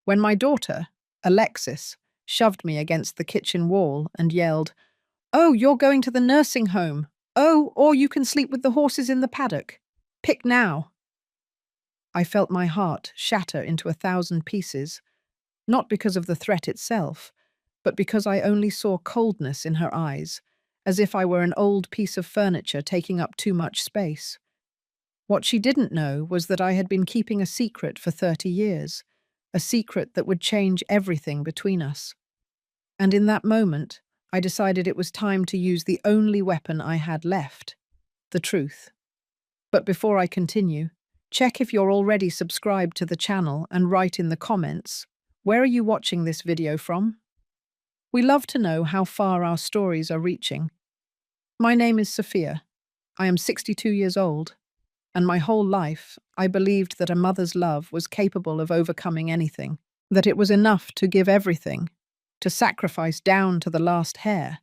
when my daughter, Alexis, shoved me against the kitchen wall and yelled, "Oh, you're going to the nursing home. Oh, or you can sleep with the horses in the paddock. Pick now." I felt my heart shatter into 1,000 pieces, not because of the threat itself, but because I only saw coldness in her eyes, as if I were an old piece of furniture taking up too much space. What she didn't know was that I had been keeping a secret for 30 years, a secret that would change everything between us. And in that moment, I decided it was time to use the only weapon I had left, the truth. But before I continue, check if you're already subscribed to the channel and write in the comments, where are you watching this video from? We love to know how far our stories are reaching. My name is Sophia. I am 62 years old, and my whole life I believed that a mother's love was capable of overcoming anything, that it was enough to give everything, to sacrifice down to the last hair,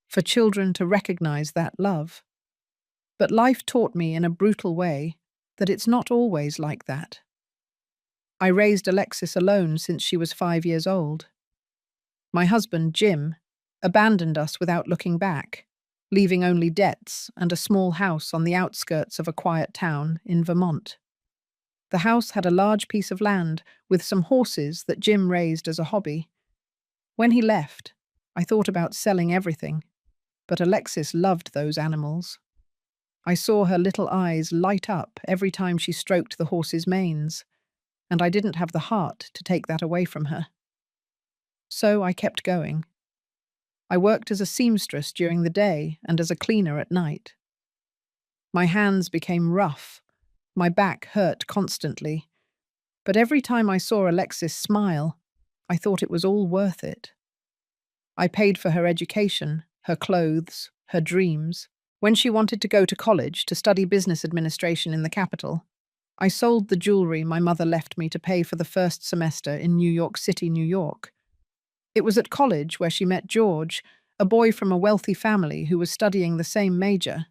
for children to recognize that love. But life taught me in a brutal way that it's not always like that. I raised Alexis alone since she was 5 years old. My husband, Jim, abandoned us without looking back, leaving only debts and a small house on the outskirts of a quiet town in Vermont. The house had a large piece of land with some horses that Jim raised as a hobby. When he left, I thought about selling everything, but Alexis loved those animals. I saw her little eyes light up every time she stroked the horses' manes, and I didn't have the heart to take that away from her. So I kept going. I worked as a seamstress during the day and as a cleaner at night. My hands became rough, my back hurt constantly, but every time I saw Alexis smile, I thought it was all worth it. I paid for her education, her clothes, her dreams. When she wanted to go to college to study business administration in the capital, I sold the jewelry my mother left me to pay for the first semester in New York City, New York. It was at college where she met George, a boy from a wealthy family who was studying the same major.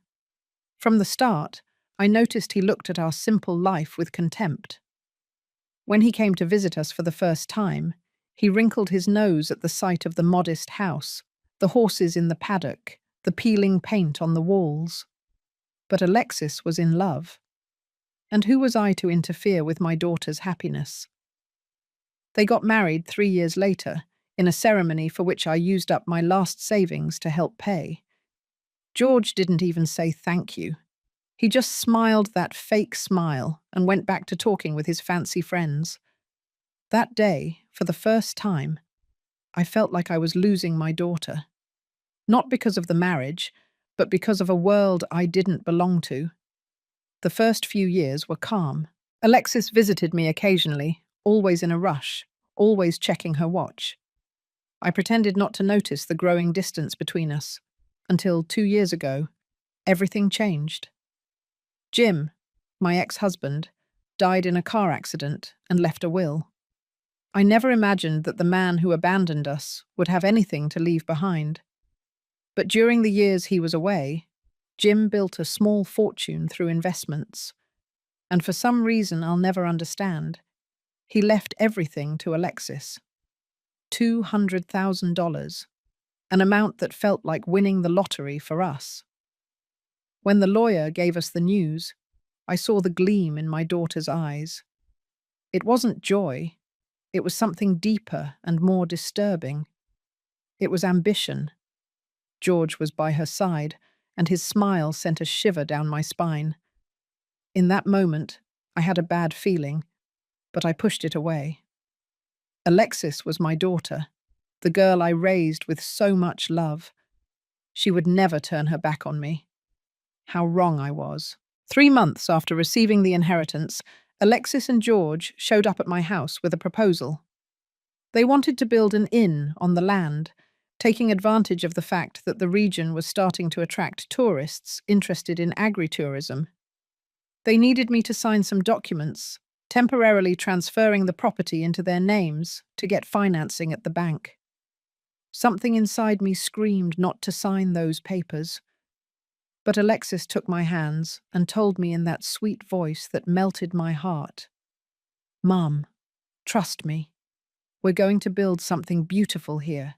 From the start, I noticed he looked at our simple life with contempt. When he came to visit us for the first time, he wrinkled his nose at the sight of the modest house, the horses in the paddock, the peeling paint on the walls. But Alexis was in love. And who was I to interfere with my daughter's happiness? They got married 3 years later, in a ceremony for which I used up my last savings to help pay. George didn't even say thank you. He just smiled that fake smile and went back to talking with his fancy friends. That day, for the first time, I felt like I was losing my daughter. Not because of the marriage, but because of a world I didn't belong to. The first few years were calm. Alexis visited me occasionally, always in a rush, always checking her watch. I pretended not to notice the growing distance between us, until 2 years ago, everything changed. Jim, my ex-husband, died in a car accident and left a will. I never imagined that the man who abandoned us would have anything to leave behind. But during the years he was away, Jim built a small fortune through investments. And for some reason I'll never understand, he left everything to Alexis. $200,000, an amount that felt like winning the lottery for us. When the lawyer gave us the news, I saw the gleam in my daughter's eyes. It wasn't joy, it was something deeper and more disturbing. It was ambition. George was by her side, and his smile sent a shiver down my spine. In that moment, I had a bad feeling, but I pushed it away. Alexis was my daughter, the girl I raised with so much love. She would never turn her back on me. How wrong I was. 3 months after receiving the inheritance, Alexis and George showed up at my house with a proposal. They wanted to build an inn on the land, taking advantage of the fact that the region was starting to attract tourists interested in agritourism. They needed me to sign some documents, temporarily transferring the property into their names to get financing at the bank. Something inside me screamed not to sign those papers. But Alexis took my hands and told me in that sweet voice that melted my heart, "Mom, trust me. We're going to build something beautiful here,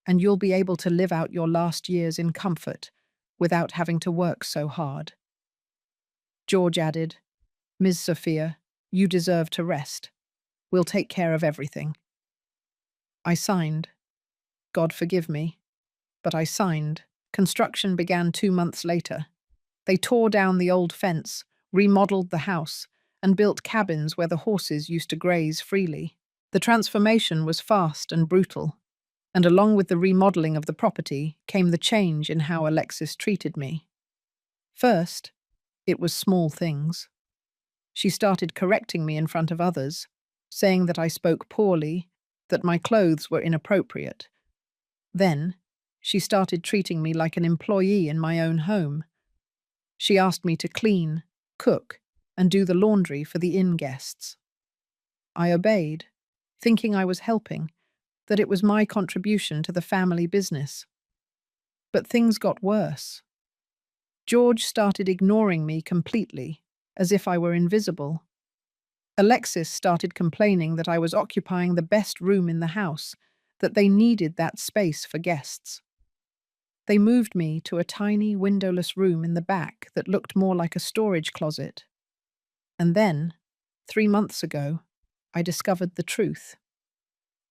and you'll be able to live out your last years in comfort without having to work so hard." George added, "Ms. Sophia, you deserve to rest. We'll take care of everything." I signed. God forgive me, but I signed. Construction began 2 months later. They tore down the old fence, remodeled the house, and built cabins where the horses used to graze freely. The transformation was fast and brutal, and along with the remodeling of the property came the change in how Alexis treated me. First, it was small things. She started correcting me in front of others, saying that I spoke poorly, that my clothes were inappropriate. Then, she started treating me like an employee in my own home. She asked me to clean, cook, and do the laundry for the inn guests. I obeyed, thinking I was helping, that it was my contribution to the family business. But things got worse. George started ignoring me completely, as if I were invisible. Alexis started complaining that I was occupying the best room in the house, that they needed that space for guests. They moved me to a tiny windowless room in the back that looked more like a storage closet. And then, 3 months ago, I discovered the truth.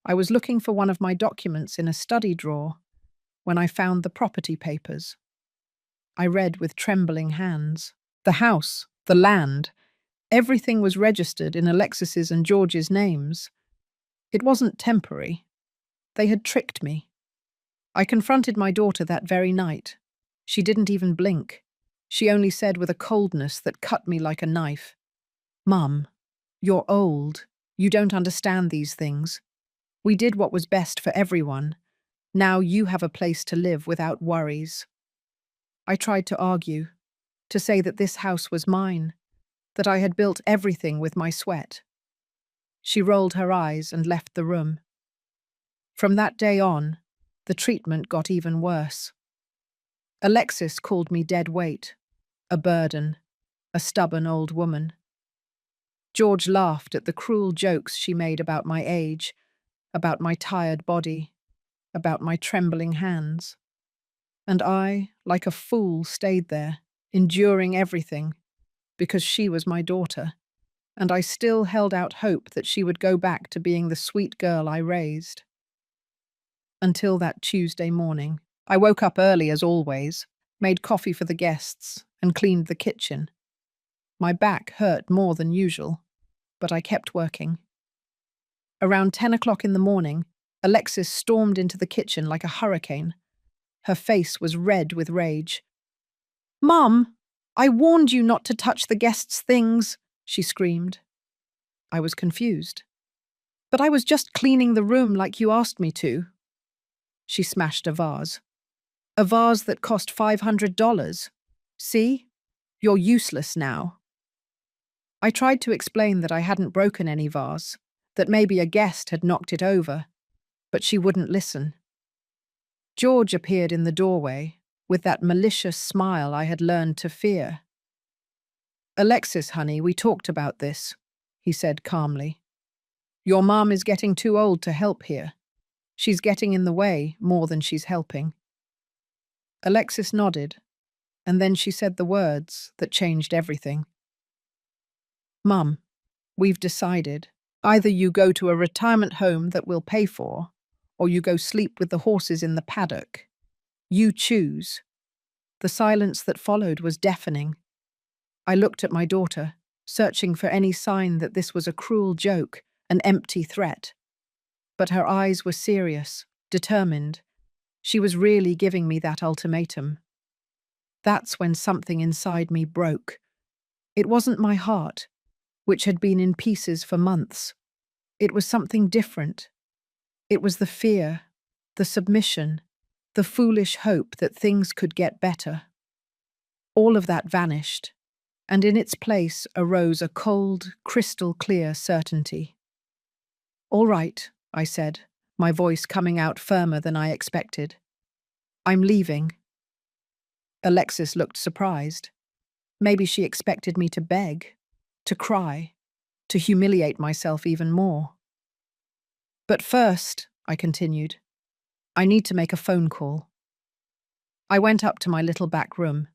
I was looking for one of my documents in a study drawer when I found the property papers. I read with trembling hands. The house, the land, everything was registered in Alexis's and George's names. It wasn't temporary. They had tricked me. I confronted my daughter that very night. She didn't even blink. She only said with a coldness that cut me like a knife, "Mum, you're old. You don't understand these things. We did what was best for everyone. Now you have a place to live without worries." I tried to argue, to say that this house was mine, that I had built everything with my sweat. She rolled her eyes and left the room. From that day on, the treatment got even worse. Alexis called me dead weight, a burden, a stubborn old woman. George laughed at the cruel jokes she made about my age, about my tired body, about my trembling hands. And I, like a fool, stayed there, enduring everything, because she was my daughter, and I still held out hope that she would go back to being the sweet girl I raised. Until that Tuesday morning, I woke up early as always, made coffee for the guests, and cleaned the kitchen. My back hurt more than usual, but I kept working. Around 10 o'clock in the morning, Alexis stormed into the kitchen like a hurricane. Her face was red with rage. "Mum, I warned you not to touch the guests' things," she screamed. I was confused. "But I was just cleaning the room like you asked me to." She smashed a vase. "A vase that cost $500. See? You're useless now." I tried to explain that I hadn't broken any vase, that maybe a guest had knocked it over, but she wouldn't listen. George appeared in the doorway with that malicious smile I had learned to fear. "Alexis, honey, we talked about this," he said calmly. "Your mom is getting too old to help here. She's getting in the way more than she's helping." Alexis nodded, and then she said the words that changed everything. "Mum, we've decided. Either you go to a retirement home that we'll pay for, or you go sleep with the horses in the paddock. You choose." The silence that followed was deafening. I looked at my daughter, searching for any sign that this was a cruel joke, an empty threat. But her eyes were serious, determined. She was really giving me that ultimatum. That's when something inside me broke. It wasn't my heart, which had been in pieces for months. It was something different. It was the fear, the submission, the foolish hope that things could get better. All of that vanished, and in its place arose a cold, crystal-clear certainty. "All right," I said, my voice coming out firmer than I expected. "I'm leaving." Alexis looked surprised. Maybe she expected me to beg, to cry, to humiliate myself even more. But first, I continued, I need to make a phone call. I went up to my little back room,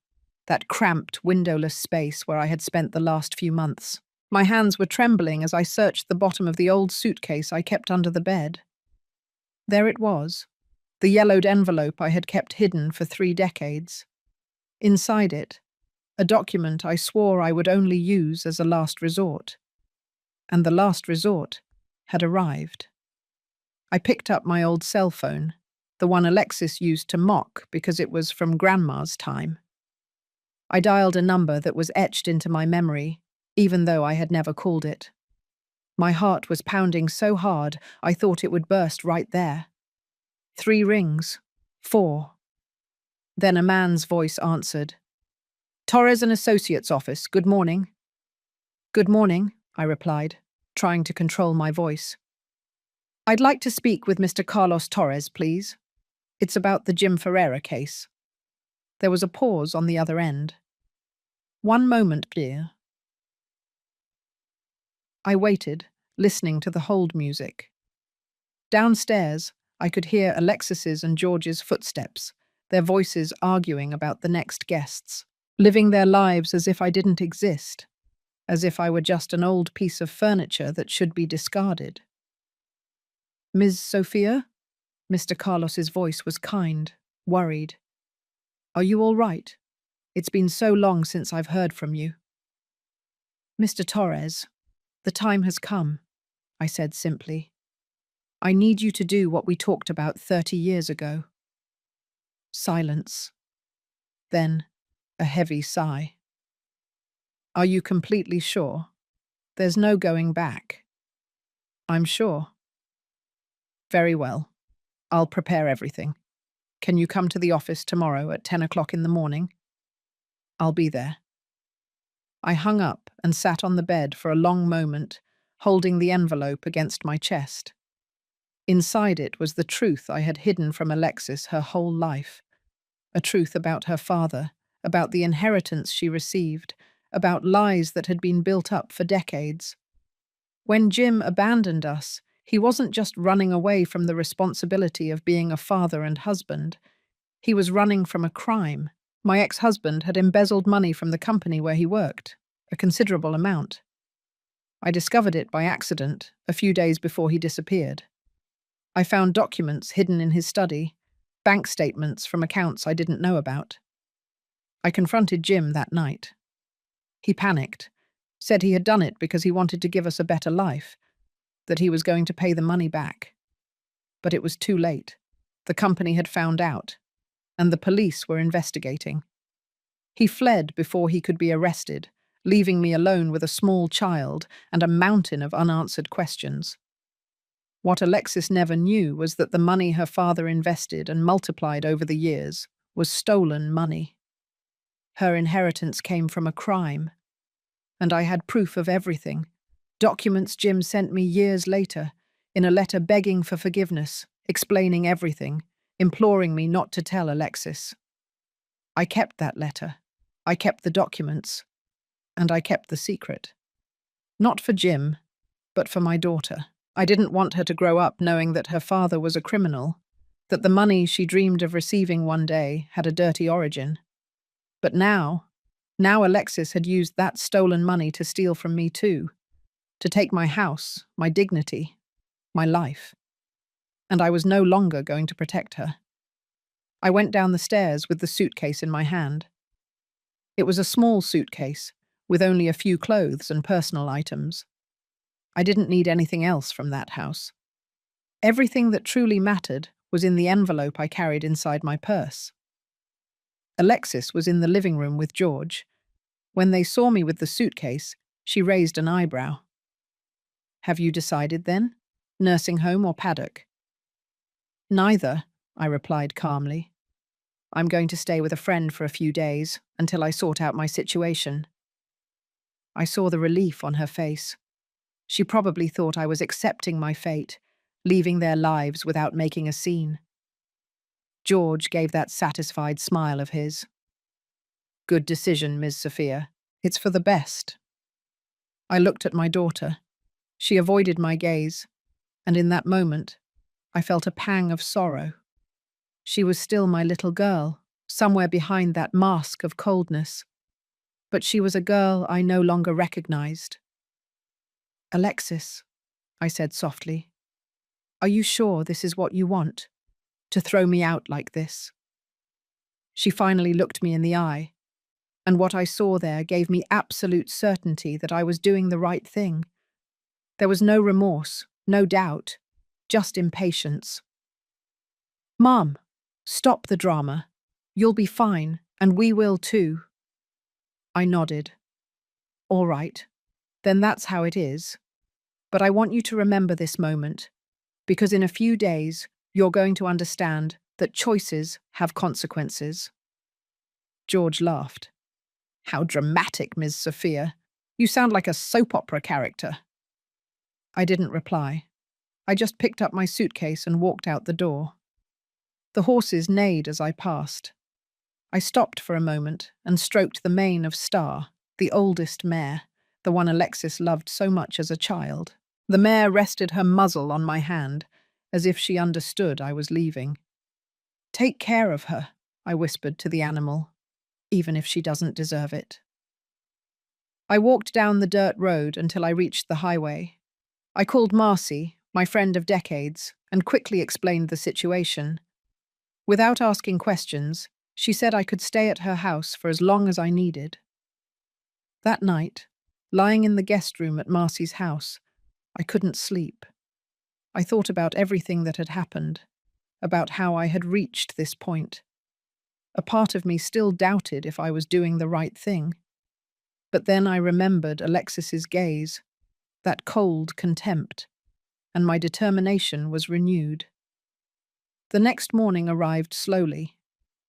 that cramped, windowless space where I had spent the last few months. My hands were trembling as I searched the bottom of the old suitcase I kept under the bed. There it was, the yellowed envelope I had kept hidden for 3 decades. Inside it, a document I swore I would only use as a last resort. And the last resort had arrived. I picked up my old cell phone, the one Alexis used to mock because it was from Grandma's time. I dialed a number that was etched into my memory, even though I had never called it. My heart was pounding so hard I thought it would burst right there. 3 rings. 4. Then a man's voice answered. Torres and Associates office, good morning. Good morning, I replied, trying to control my voice. I'd like to speak with Mr. Carlos Torres, please. It's about the Jim Ferreira case. There was a pause on the other end. 1 moment, dear. I waited, listening to the hold music. Downstairs, I could hear Alexis's and George's footsteps, their voices arguing about the next guests, living their lives as if I didn't exist, as if I were just an old piece of furniture that should be discarded. Ms. Sophia? Mr. Carlos's voice was kind, worried. Are you all right? It's been so long since I've heard from you. Mr. Torres, the time has come, I said simply. I need you to do what we talked about 30 years ago. Silence. Then, a heavy sigh. Are you completely sure? There's no going back. I'm sure. Very well. I'll prepare everything. Can you come to the office tomorrow at 10 o'clock in the morning? I'll be there. I hung up and sat on the bed for a long moment, holding the envelope against my chest. Inside it was the truth I had hidden from Alexis her whole life. A truth about her father, about the inheritance she received, about lies that had been built up for decades. When Jim abandoned us, he wasn't just running away from the responsibility of being a father and husband. He was running from a crime. My ex-husband had embezzled money from the company where he worked, a considerable amount. I discovered it by accident a few days before he disappeared. I found documents hidden in his study, bank statements from accounts I didn't know about. I confronted Jim that night. He panicked, said he had done it because he wanted to give us a better life, that he was going to pay the money back. But it was too late. The company had found out, and the police were investigating. He fled before he could be arrested, leaving me alone with a small child and a mountain of unanswered questions. What Alexis never knew was that the money her father invested and multiplied over the years was stolen money. Her inheritance came from a crime, and I had proof of everything. Documents Jim sent me years later, in a letter begging for forgiveness, explaining everything, imploring me not to tell Alexis. I kept that letter. I kept the documents. And I kept the secret. Not for Jim, but for my daughter. I didn't want her to grow up knowing that her father was a criminal, that the money she dreamed of receiving one day had a dirty origin. But now Alexis had used that stolen money to steal from me too, to take my house, my dignity, my life. And I was no longer going to protect her. I went down the stairs with the suitcase in my hand. It was a small suitcase, with only a few clothes and personal items. I didn't need anything else from that house. Everything that truly mattered was in the envelope I carried inside my purse. Alexis was in the living room with George. When they saw me with the suitcase, she raised an eyebrow. Have you decided then? Nursing home or paddock? Neither, I replied calmly. I'm going to stay with a friend for a few days until I sort out my situation. I saw the relief on her face. She probably thought I was accepting my fate, leaving their lives without making a scene. George gave that satisfied smile of his. Good decision, Ms. Sophia. It's for the best. I looked at my daughter. She avoided my gaze. And in that moment, I felt a pang of sorrow. She was still my little girl, somewhere behind that mask of coldness. But she was a girl I no longer recognized. "Alexis," I said softly, "are you sure this is what you want? To throw me out like this?" She finally looked me in the eye, and what I saw there gave me absolute certainty that I was doing the right thing. There was no remorse, no doubt, just impatience. "Mom, stop the drama. You'll be fine, and we will too." I nodded. "All right, then that's how it is. But I want you to remember this moment, because in a few days, you're going to understand that choices have consequences." George laughed. "How dramatic, Ms. Sophia. You sound like a soap opera character." I didn't reply. I just picked up my suitcase and walked out the door. The horses neighed as I passed. I stopped for a moment and stroked the mane of Star, the oldest mare, the one Alexis loved so much as a child. The mare rested her muzzle on my hand, as if she understood I was leaving. "Take care of her," I whispered to the animal, "even if she doesn't deserve it." I walked down the dirt road until I reached the highway. I called Marcy, my friend of decades, and quickly explained the situation. Without asking questions, she said I could stay at her house for as long as I needed. That night, lying in the guest room at Marcy's house, I couldn't sleep. I thought about everything that had happened, about how I had reached this point. A part of me still doubted if I was doing the right thing. But then I remembered Alexis's gaze, that cold contempt, and my determination was renewed. The next morning arrived slowly.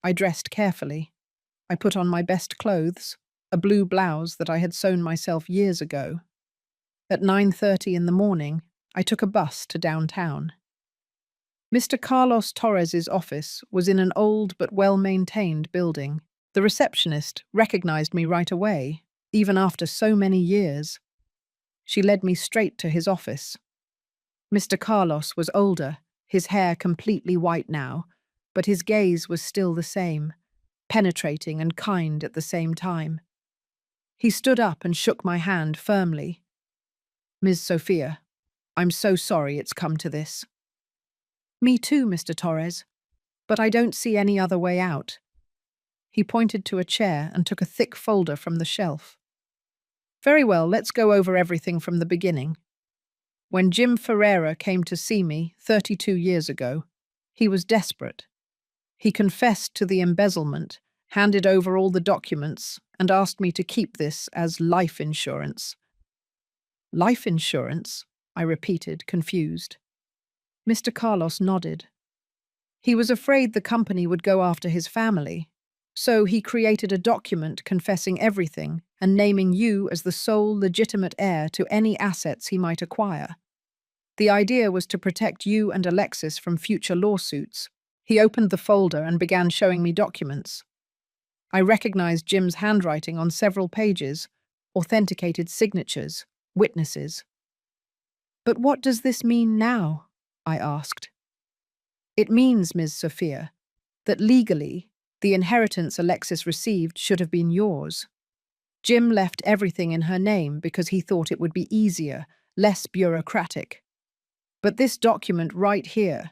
I dressed carefully. I put on my best clothes, a blue blouse that I had sewn myself years ago. At 9:30 in the morning, I took a bus to downtown. Mr. Carlos Torres's office was in an old but well-maintained building. The receptionist recognized me right away, even after so many years. She led me straight to his office. Mr. Carlos was older, his hair completely white now, but his gaze was still the same, penetrating and kind at the same time. He stood up and shook my hand firmly. "Ms. Sophia, I'm so sorry it's come to this." "Me too, Mr. Torres, but I don't see any other way out." He pointed to a chair and took a thick folder from the shelf. "Very well, let's go over everything from the beginning. When Jim Ferreira came to see me 32 years ago, he was desperate. He confessed to the embezzlement, handed over all the documents, and asked me to keep this as life insurance." "Life insurance?" I repeated, confused. Mr. Carlos nodded. "He was afraid the company would go after his family, so he created a document confessing everything and naming you as the sole legitimate heir to any assets he might acquire. The idea was to protect you and Alexis from future lawsuits." He opened the folder and began showing me documents. I recognized Jim's handwriting on several pages, authenticated signatures, witnesses. "But what does this mean now?" I asked. "It means, Ms. Sophia, that legally, the inheritance Alexis received should have been yours. Jim left everything in her name because he thought it would be easier, less bureaucratic. But this document right here,"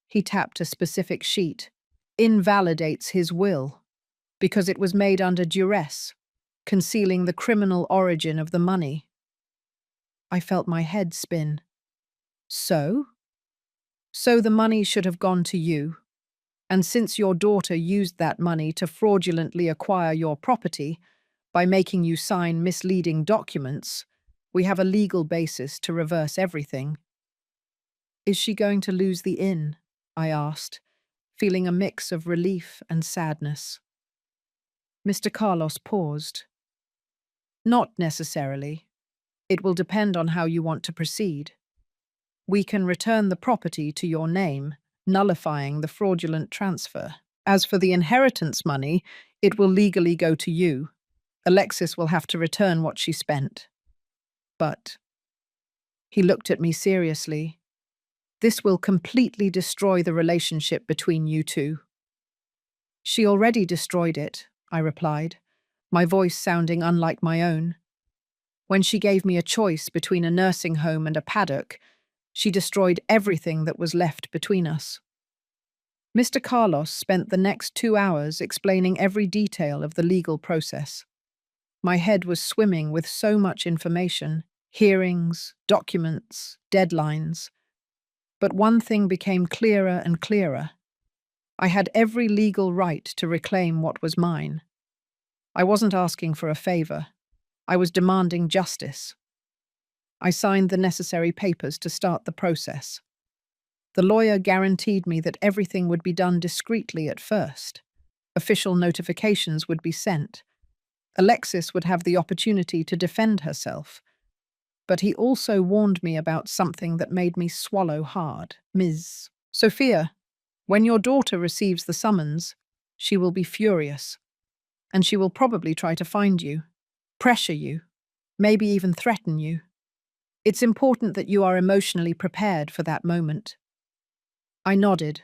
he tapped a specific sheet, "invalidates his will, because it was made under duress, concealing the criminal origin of the money." I felt my head spin. "So? So the money should have gone to you, and since your daughter used that money to fraudulently acquire your property by making you sign misleading documents, we have a legal basis to reverse everything." "Is she going to lose the inn?" I asked, feeling a mix of relief and sadness. Mr. Carlos paused. "Not necessarily. It will depend on how you want to proceed. We can return the property to your name, nullifying the fraudulent transfer. As for the inheritance money, it will legally go to you. Alexis will have to return what she spent. But—" He looked at me seriously. This will completely destroy the relationship between you two. She already destroyed it, I replied, my voice sounding unlike my own. When she gave me a choice between a nursing home and a paddock, she destroyed everything that was left between us. Mr. Carlos spent the next 2 hours explaining every detail of the legal process. My head was swimming with so much information, hearings, documents, deadlines. But one thing became clearer and clearer. I had every legal right to reclaim what was mine. I wasn't asking for a favor. I was demanding justice. I signed the necessary papers to start the process. The lawyer guaranteed me that everything would be done discreetly at first. Official notifications would be sent. Alexis would have the opportunity to defend herself. But he also warned me about something that made me swallow hard. Ms. Sophia, when your daughter receives the summons, she will be furious. And she will probably try to find you, pressure you, maybe even threaten you. It's important that you are emotionally prepared for that moment. I nodded,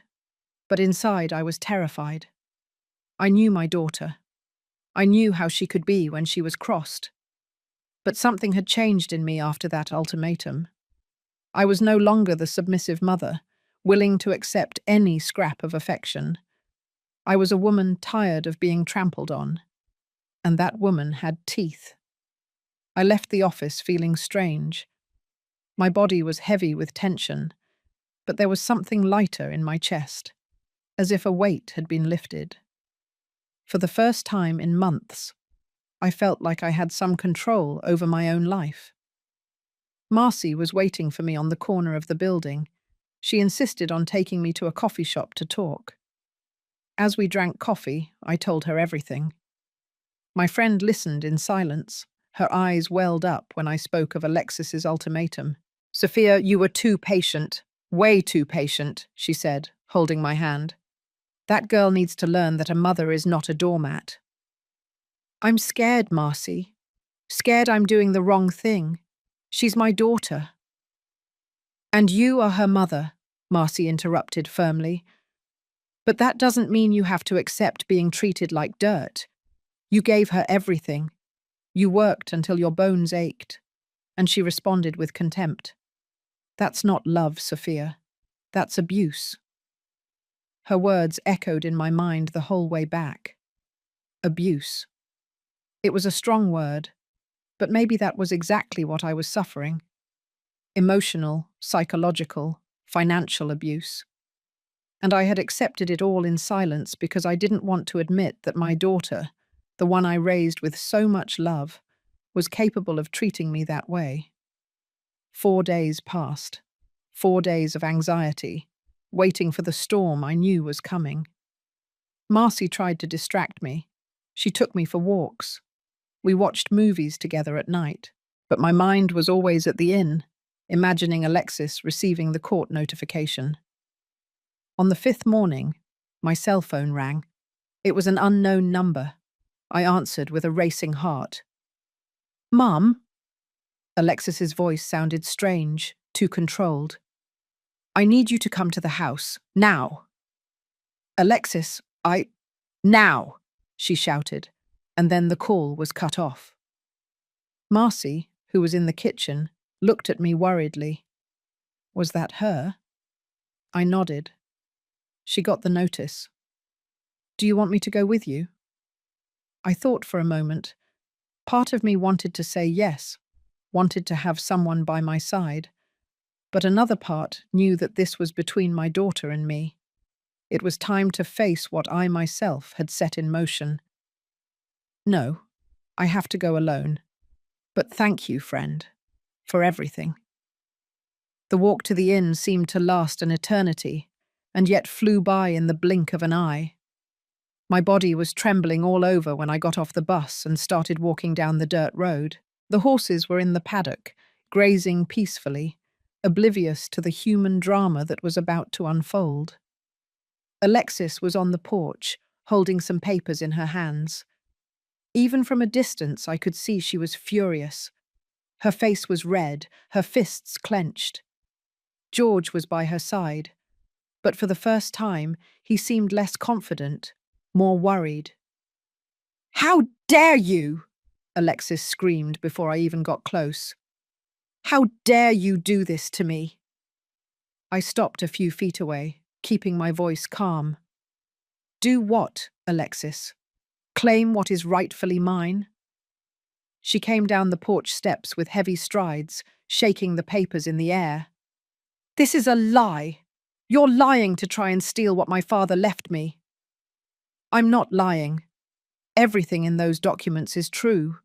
but inside I was terrified. I knew my daughter. I knew how she could be when she was crossed. But something had changed in me after that ultimatum. I was no longer the submissive mother, willing to accept any scrap of affection. I was a woman tired of being trampled on. And that woman had teeth. I left the office feeling strange. My body was heavy with tension, but there was something lighter in my chest, as if a weight had been lifted. For the first time in months, I felt like I had some control over my own life. Marcy was waiting for me on the corner of the building. She insisted on taking me to a coffee shop to talk. As we drank coffee, I told her everything. My friend listened in silence. Her eyes welled up when I spoke of Alexis's ultimatum. Sophia, you were too patient. Way too patient, she said, holding my hand. That girl needs to learn that a mother is not a doormat. I'm scared, Marcy. Scared I'm doing the wrong thing. She's my daughter. And you are her mother, Marcy interrupted firmly. But that doesn't mean you have to accept being treated like dirt. You gave her everything. You worked until your bones ached. And she responded with contempt. That's not love, Sophia. That's abuse. Her words echoed in my mind the whole way back. Abuse. It was a strong word, but maybe that was exactly what I was suffering. Emotional, psychological, financial abuse. And I had accepted it all in silence because I didn't want to admit that my daughter, the one I raised with so much love, was capable of treating me that way. 4 days passed. 4 days of anxiety, waiting for the storm I knew was coming. Marcy tried to distract me. She took me for walks. We watched movies together at night, but my mind was always at the inn, imagining Alexis receiving the court notification. On the 5th morning, my cell phone rang. It was an unknown number. I answered with a racing heart. Mum? Alexis's voice sounded strange, too controlled. I need you to come to the house, now. Alexis, Now, she shouted, and then the call was cut off. Marcy, who was in the kitchen, looked at me worriedly. Was that her? I nodded. She got the notice. Do you want me to go with you? I thought for a moment. Part of me wanted to say yes, wanted to have someone by my side, but another part knew that this was between my daughter and me. It was time to face what I myself had set in motion. No, I have to go alone. But thank you, friend, for everything. The walk to the inn seemed to last an eternity, and yet flew by in the blink of an eye. My body was trembling all over when I got off the bus and started walking down the dirt road. The horses were in the paddock, grazing peacefully, oblivious to the human drama that was about to unfold. Alexis was on the porch, holding some papers in her hands. Even from a distance, I could see she was furious. Her face was red, her fists clenched. George was by her side, but for the first time, he seemed less confident, more worried. "How dare you!" Alexis screamed before I even got close. "How dare you do this to me?" I stopped a few feet away, keeping my voice calm. "Do what, Alexis? Claim what is rightfully mine?" She came down the porch steps with heavy strides, shaking the papers in the air. "This is a lie. You're lying to try and steal what my father left me." "I'm not lying. Everything in those documents is true.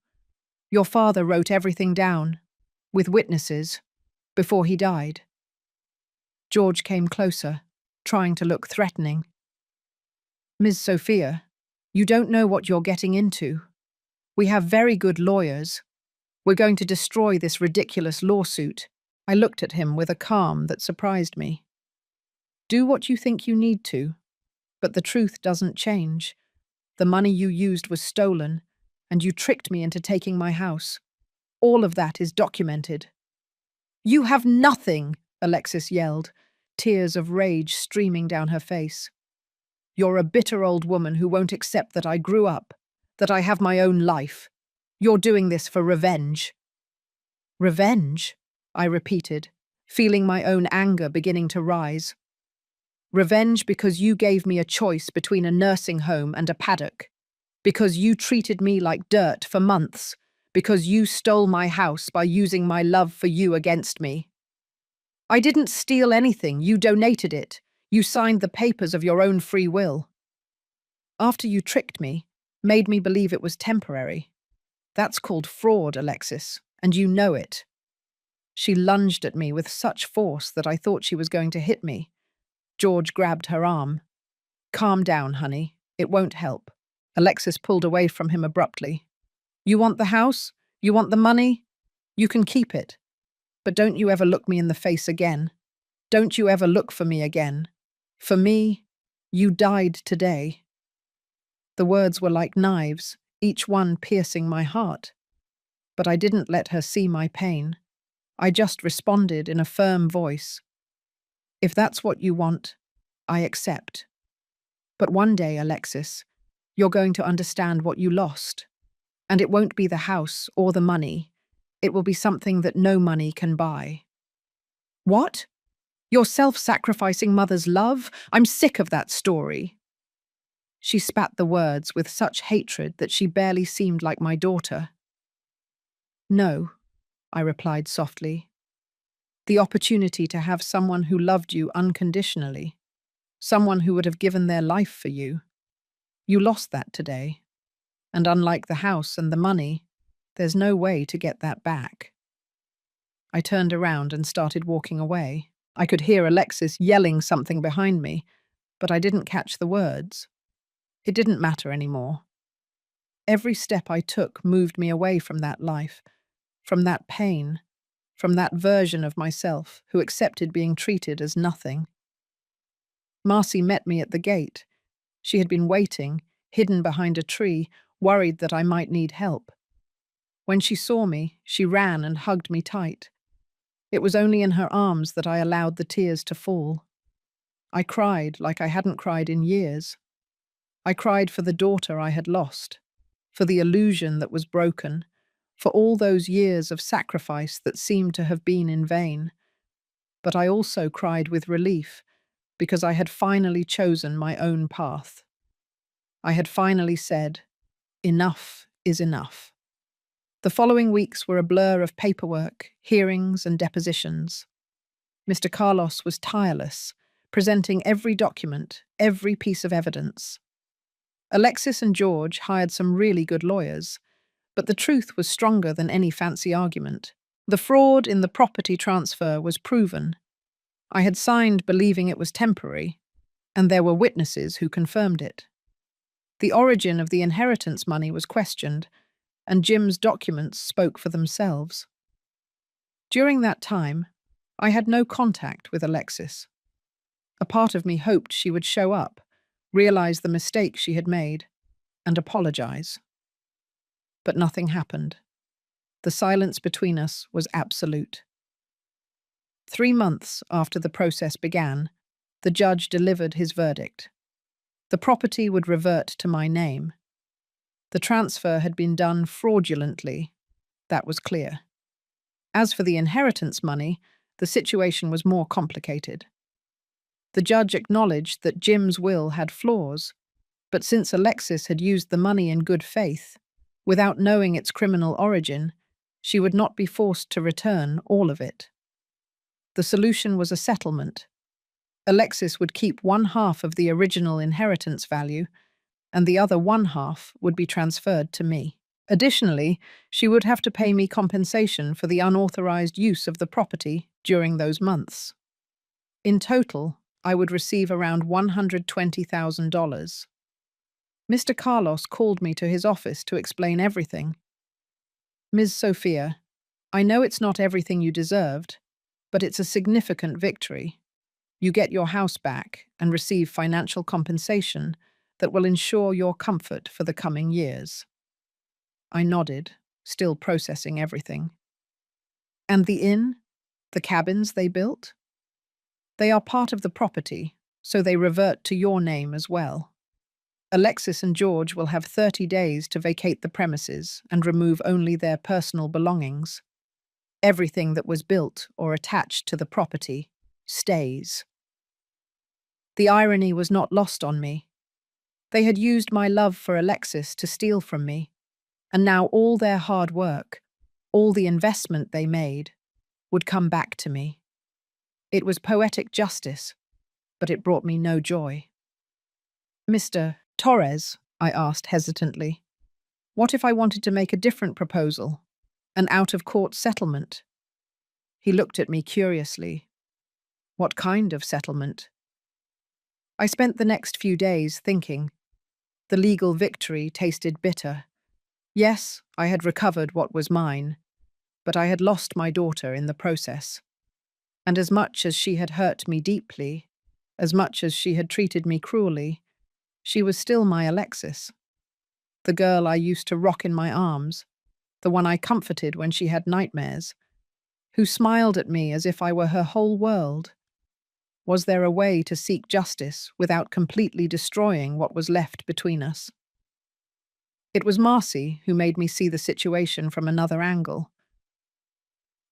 Your father wrote everything down, with witnesses, before he died." George came closer, trying to look threatening. "Ms. Sophia, you don't know what you're getting into. We have very good lawyers. We're going to destroy this ridiculous lawsuit." I looked at him with a calm that surprised me. "Do what you think you need to, but the truth doesn't change. The money you used was stolen, and you tricked me into taking my house. All of that is documented." "You have nothing!" Alexis yelled, tears of rage streaming down her face. "You're a bitter old woman who won't accept that I grew up, that I have my own life. You're doing this for revenge." "Revenge?" I repeated, feeling my own anger beginning to rise. "Revenge because you gave me a choice between a nursing home and a paddock. Because you treated me like dirt for months. Because you stole my house by using my love for you against me." "I didn't steal anything. You donated it. You signed the papers of your own free will. After you tricked me, made me believe it was temporary. That's called fraud, Alexis, and you know it." She lunged at me with such force that I thought she was going to hit me. George grabbed her arm. "Calm down, honey. It won't help." Alexis pulled away from him abruptly. "You want the house? You want the money? You can keep it. But don't you ever look me in the face again. Don't you ever look for me again. For me, you died today." The words were like knives, each one piercing my heart. But I didn't let her see my pain. I just responded in a firm voice. "If that's what you want, I accept. But one day, Alexis, you're going to understand what you lost. And it won't be the house or the money. It will be something that no money can buy." "What? Your self-sacrificing mother's love? I'm sick of that story." She spat the words with such hatred that she barely seemed like my daughter. "No," I replied softly. "The opportunity to have someone who loved you unconditionally, someone who would have given their life for you. You lost that today. And unlike the house and the money, there's no way to get that back." I turned around and started walking away. I could hear Alexis yelling something behind me, but I didn't catch the words. It didn't matter anymore. Every step I took moved me away from that life, from that pain, from that version of myself who accepted being treated as nothing. Marcy met me at the gate. She had been waiting, hidden behind a tree, worried that I might need help. When she saw me, she ran and hugged me tight. It was only in her arms that I allowed the tears to fall. I cried like I hadn't cried in years. I cried for the daughter I had lost, for the illusion that was broken, for all those years of sacrifice that seemed to have been in vain. But I also cried with relief, because I had finally chosen my own path. I had finally said, enough is enough. The following weeks were a blur of paperwork, hearings, and depositions. Mr. Carlos was tireless, presenting every document, every piece of evidence. Alexis and George hired some really good lawyers, but the truth was stronger than any fancy argument. The fraud in the property transfer was proven. I had signed believing it was temporary, and there were witnesses who confirmed it. The origin of the inheritance money was questioned, and Jim's documents spoke for themselves. During that time, I had no contact with Alexis. A part of me hoped she would show up, realize the mistake she had made, and apologize. But nothing happened. The silence between us was absolute. 3 months after the process began, the judge delivered his verdict. The property would revert to my name. The transfer had been done fraudulently. That was clear. As for the inheritance money, the situation was more complicated. The judge acknowledged that Jim's will had flaws, but since Alexis had used the money in good faith, without knowing its criminal origin, she would not be forced to return all of it. The solution was a settlement. Alexis would keep one half of the original inheritance value, and the other one half would be transferred to me. Additionally, she would have to pay me compensation for the unauthorized use of the property during those months. In total, I would receive around $120,000. Mr. Carlos called me to his office to explain everything. Ms. Sophia, I know it's not everything you deserved, but it's a significant victory. You get your house back and receive financial compensation that will ensure your comfort for the coming years. I nodded, still processing everything. And the inn? The cabins they built? They are part of the property, so they revert to your name as well. Alexis and George will have 30 days to vacate the premises and remove only their personal belongings. Everything that was built or attached to the property stays. The irony was not lost on me. They had used my love for Alexis to steal from me, and now all their hard work, all the investment they made, would come back to me. It was poetic justice, but it brought me no joy. Mr. Torres, I asked hesitantly, what if I wanted to make a different proposal, an out-of-court settlement? He looked at me curiously. What kind of settlement? I spent the next few days thinking. The legal victory tasted bitter. Yes, I had recovered what was mine, but I had lost my daughter in the process. And as much as she had hurt me deeply, as much as she had treated me cruelly, she was still my Alexis. The girl I used to rock in my arms, the one I comforted when she had nightmares, who smiled at me as if I were her whole world. Was there a way to seek justice without completely destroying what was left between us? It was Marcy who made me see the situation from another angle.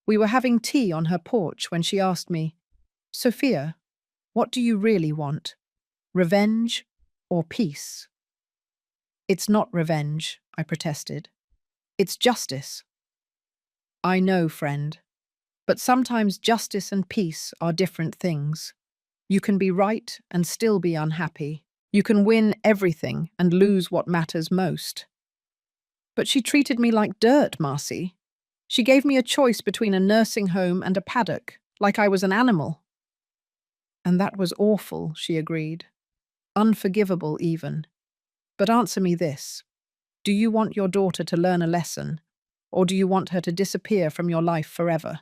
We were having tea on her porch when she asked me, Sophia, what do you really want? Revenge or peace? It's not revenge, I protested. It's justice. I know, friend, but sometimes justice and peace are different things. You can be right and still be unhappy. You can win everything and lose what matters most. But she treated me like dirt, Marcy. She gave me a choice between a nursing home and a paddock, like I was an animal. And that was awful, she agreed. Unforgivable, even. But answer me this. Do you want your daughter to learn a lesson, or do you want her to disappear from your life forever?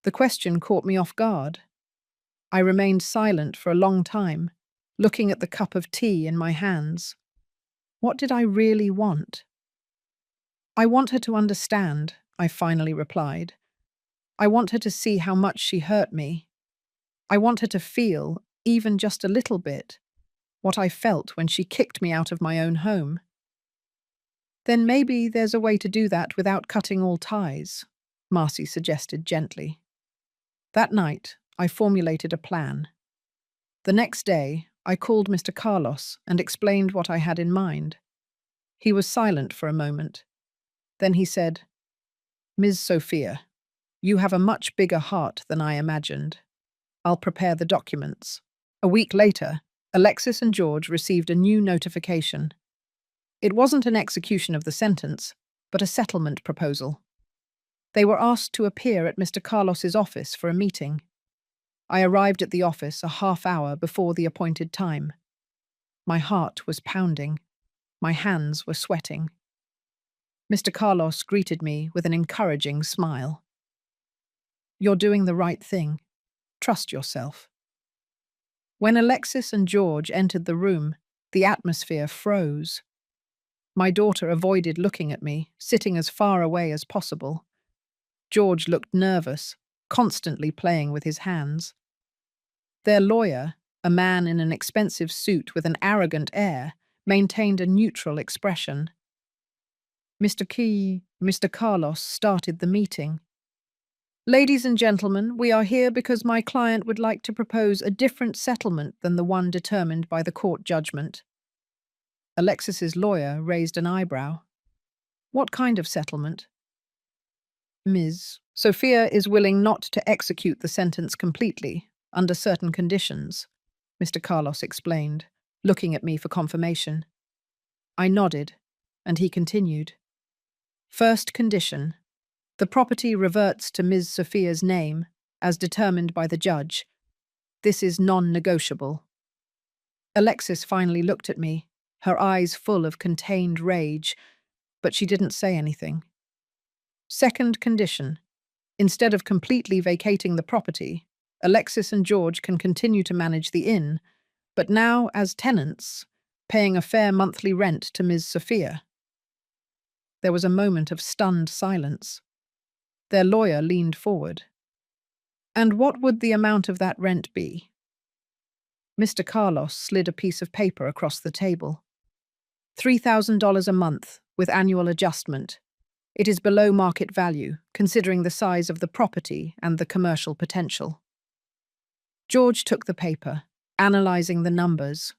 The question caught me off guard. I remained silent for a long time, looking at the cup of tea in my hands. What did I really want? I want her to understand, I finally replied. I want her to see how much she hurt me. I want her to feel, even just a little bit, what I felt when she kicked me out of my own home. Then maybe there's a way to do that without cutting all ties, Marcy suggested gently. That night, I formulated a plan. The next day, I called Mr. Carlos and explained what I had in mind. He was silent for a moment. Then he said, Ms. Sophia, you have a much bigger heart than I imagined. I'll prepare the documents. A week later, Alexis and George received a new notification. It wasn't an execution of the sentence, but a settlement proposal. They were asked to appear at Mr. Carlos's office for a meeting. I arrived at the office a half hour before the appointed time. My heart was pounding. My hands were sweating. Mr. Carlos greeted me with an encouraging smile. You're doing the right thing. Trust yourself. When Alexis and George entered the room, the atmosphere froze. My daughter avoided looking at me, sitting as far away as possible. George looked nervous, constantly playing with his hands. Their lawyer, a man in an expensive suit with an arrogant air, maintained a neutral expression. Mr. Carlos started the meeting. Ladies and gentlemen, we are here because my client would like to propose a different settlement than the one determined by the court judgment. Alexis's lawyer raised an eyebrow. What kind of settlement? Ms. Sophia is willing not to execute the sentence completely, under certain conditions, Mr. Carlos explained, looking at me for confirmation. I nodded, and he continued. First condition. The property reverts to Ms. Sophia's name, as determined by the judge. This is non-negotiable. Alexis finally looked at me, her eyes full of contained rage, but she didn't say anything. Second condition. Instead of completely vacating the property, Alexis and George can continue to manage the inn, but now as tenants, paying a fair monthly rent to Ms. Sophia. There was a moment of stunned silence. Their lawyer leaned forward. And what would the amount of that rent be? Mr. Carlos slid a piece of paper across the table. $3,000 a month, with annual adjustment. It is below market value, considering the size of the property and the commercial potential. George took the paper, analyzing the numbers.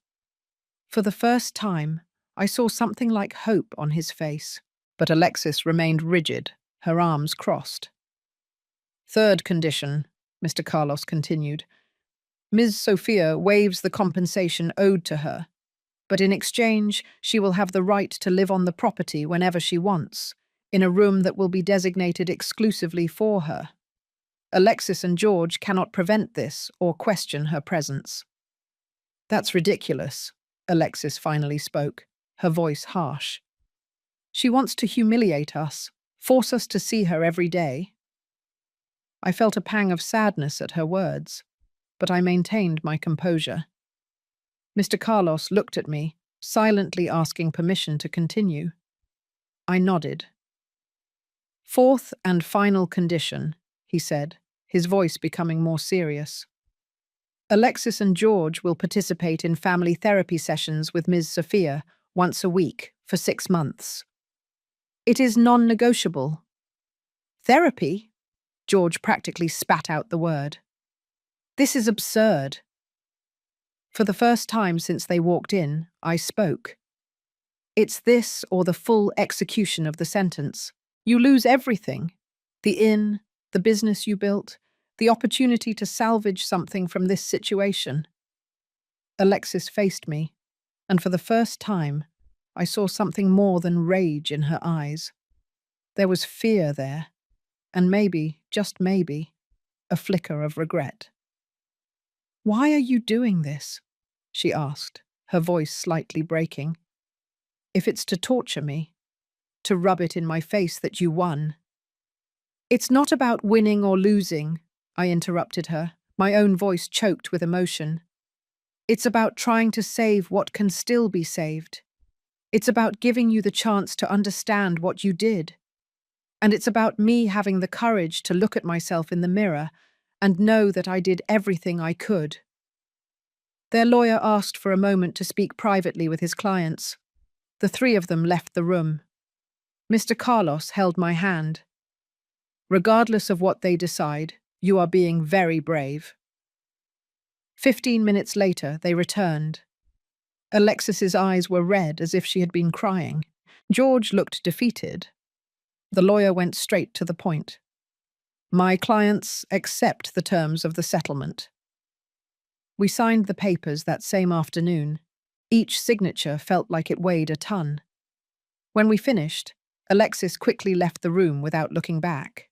For the first time, I saw something like hope on his face, but Alexis remained rigid, her arms crossed. Third condition, Mr. Carlos continued. Ms. Sophia waives the compensation owed to her, but in exchange she will have the right to live on the property whenever she wants, in a room that will be designated exclusively for her. Alexis and George cannot prevent this or question her presence. That's ridiculous, Alexis finally spoke, her voice harsh. She wants to humiliate us, force us to see her every day. I felt a pang of sadness at her words, but I maintained my composure. Mr. Carlos looked at me, silently asking permission to continue. I nodded. Fourth and final condition, he said, his voice becoming more serious. Alexis and George will participate in family therapy sessions with Ms. Sophia once a week for 6 months. It is non-negotiable. Therapy? George practically spat out the word. This is absurd. For the first time since they walked in, I spoke. It's this or the full execution of the sentence. You lose everything. The inn, the business you built, the opportunity to salvage something from this situation. Alexis faced me, and for the first time, I saw something more than rage in her eyes. There was fear there, and maybe, just maybe, a flicker of regret. Why are you doing this? She asked, her voice slightly breaking. If it's to torture me, to rub it in my face that you won. It's not about winning or losing, I interrupted her, my own voice choked with emotion. It's about trying to save what can still be saved. It's about giving you the chance to understand what you did. And it's about me having the courage to look at myself in the mirror and know that I did everything I could. Their lawyer asked for a moment to speak privately with his clients. The 3 of them left the room. Mr. Carlos held my hand. Regardless of what they decide, you are being very brave. 15 minutes later, they returned. Alexis's eyes were red as if she had been crying. George looked defeated. The lawyer went straight to the point. My clients accept the terms of the settlement. We signed the papers that same afternoon. Each signature felt like it weighed a ton. When we finished, Alexis quickly left the room without looking back.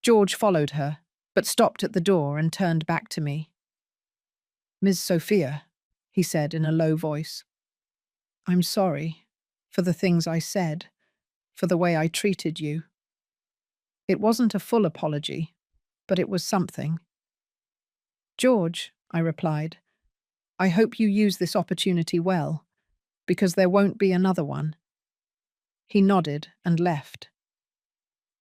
George followed her, but stopped at the door and turned back to me. Ms. Sophia, he said in a low voice. I'm sorry for the things I said, for the way I treated you. It wasn't a full apology, but it was something. George, I replied, I hope you use this opportunity well, because there won't be another one. He nodded and left.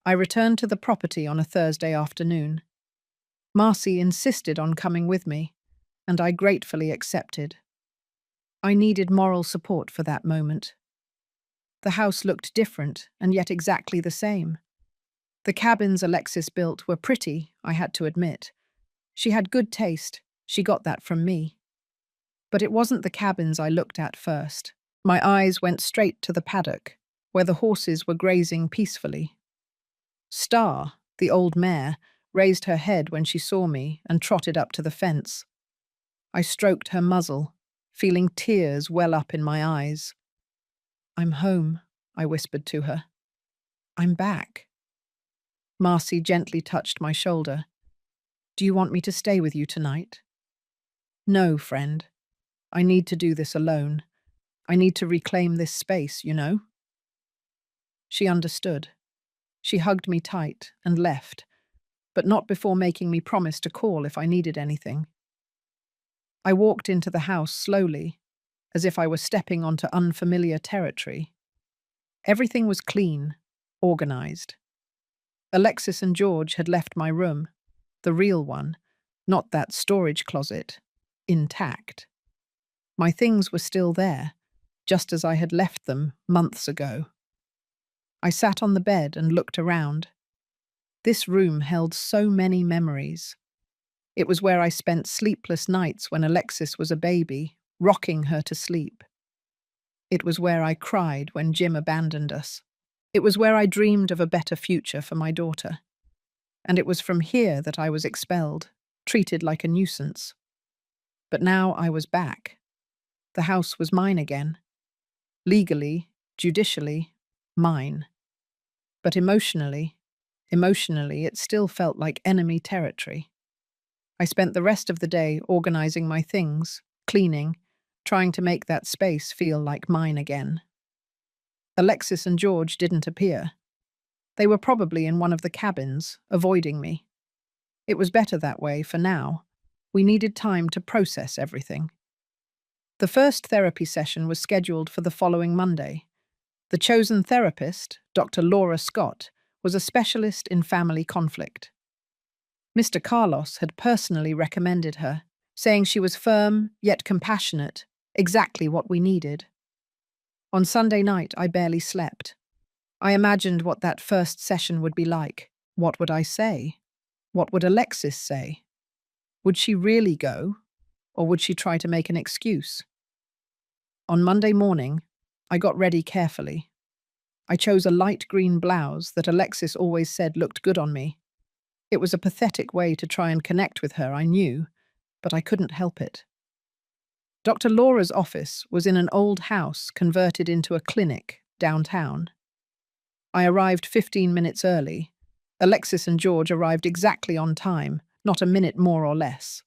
I returned to the property on a Thursday afternoon. Marcy insisted on coming with me, and I gratefully accepted. I needed moral support for that moment. The house looked different, and yet exactly the same. The cabins Alexis built were pretty, I had to admit. She had good taste, she got that from me. But it wasn't the cabins I looked at first. My eyes went straight to the paddock, where the horses were grazing peacefully. Star, the old mare, raised her head when she saw me and trotted up to the fence. I stroked her muzzle, feeling tears well up in my eyes. "I'm home," I whispered to her. "I'm back." Marcy gently touched my shoulder. "Do you want me to stay with you tonight?" "No, friend. I need to do this alone. I need to reclaim this space, you know?" She understood. She hugged me tight and left, but not before making me promise to call if I needed anything. I walked into the house slowly, as if I were stepping onto unfamiliar territory. Everything was clean, organized. Alexis and George had left my room, the real one, not that storage closet, intact. My things were still there, just as I had left them months ago. I sat on the bed and looked around. This room held so many memories. It was where I spent sleepless nights when Alexis was a baby, rocking her to sleep. It was where I cried when Jim abandoned us. It was where I dreamed of a better future for my daughter. And it was from here that I was expelled, treated like a nuisance. But now I was back. The house was mine again. Legally, judicially, mine. But emotionally, it still felt like enemy territory. I spent the rest of the day organizing my things, cleaning, trying to make that space feel like mine again. Alexis and George didn't appear. They were probably in one of the cabins, avoiding me. It was better that way for now. We needed time to process everything. The first therapy session was scheduled for the following Monday. The chosen therapist, Dr. Laura Scott, was a specialist in family conflict. Mr. Carlos had personally recommended her, saying she was firm yet compassionate, exactly what we needed. On Sunday night, I barely slept. I imagined what that first session would be like. What would I say? What would Alexis say? Would she really go, or would she try to make an excuse? On Monday morning, I got ready carefully. I chose a light green blouse that Alexis always said looked good on me. It was a pathetic way to try and connect with her, I knew, but I couldn't help it. Dr. Laura's office was in an old house converted into a clinic downtown. I arrived 15 minutes early. Alexis and George arrived exactly on time, not a minute more or less.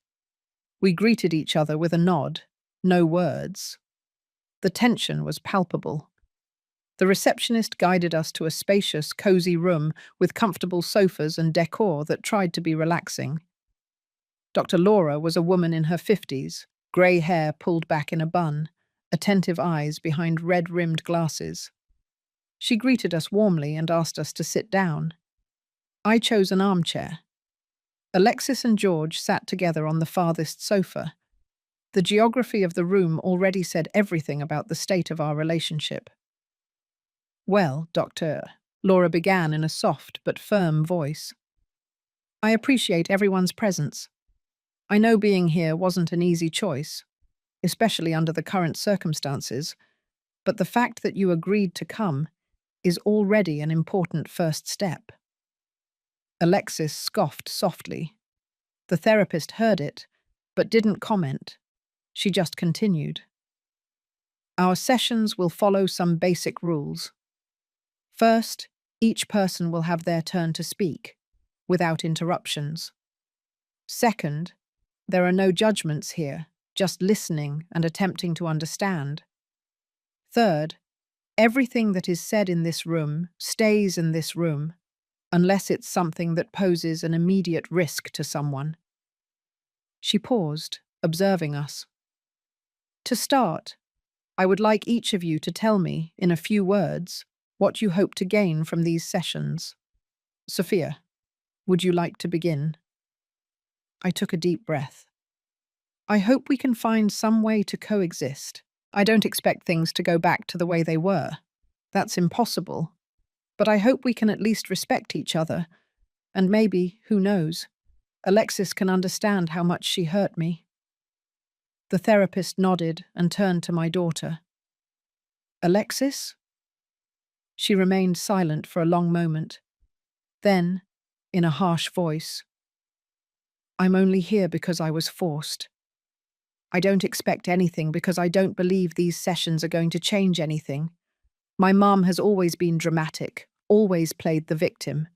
We greeted each other with a nod, no words. The tension was palpable. The receptionist guided us to a spacious, cozy room with comfortable sofas and decor that tried to be relaxing. Dr. Laura was a woman in her 50s, grey hair pulled back in a bun, attentive eyes behind red-rimmed glasses. She greeted us warmly and asked us to sit down. I chose an armchair. Alexis and George sat together on the farthest sofa. The geography of the room already said everything about the state of our relationship. "Well, Doctor," Laura began in a soft but firm voice. "I appreciate everyone's presence. I know being here wasn't an easy choice, especially under the current circumstances, but the fact that you agreed to come is already an important first step." Alexis scoffed softly. The therapist heard it, but didn't comment. She just continued. "Our sessions will follow some basic rules. First, each person will have their turn to speak, without interruptions. Second, there are no judgments here, just listening and attempting to understand. Third, everything that is said in this room stays in this room, unless it's something that poses an immediate risk to someone." She paused, observing us. "To start, I would like each of you to tell me, in a few words, what you hope to gain from these sessions. Sophia, would you like to begin?" I took a deep breath. I hope we can find some way to coexist. I don't expect things to go back to the way they were. That's impossible. But I hope we can at least respect each other. And maybe, who knows, Alexis can understand how much she hurt me. The therapist nodded and turned to my daughter. Alexis? She remained silent for a long moment. Then, in a harsh voice, I'm only here because I was forced. I don't expect anything because I don't believe these sessions are going to change anything. My mum has always been dramatic, always played the victim.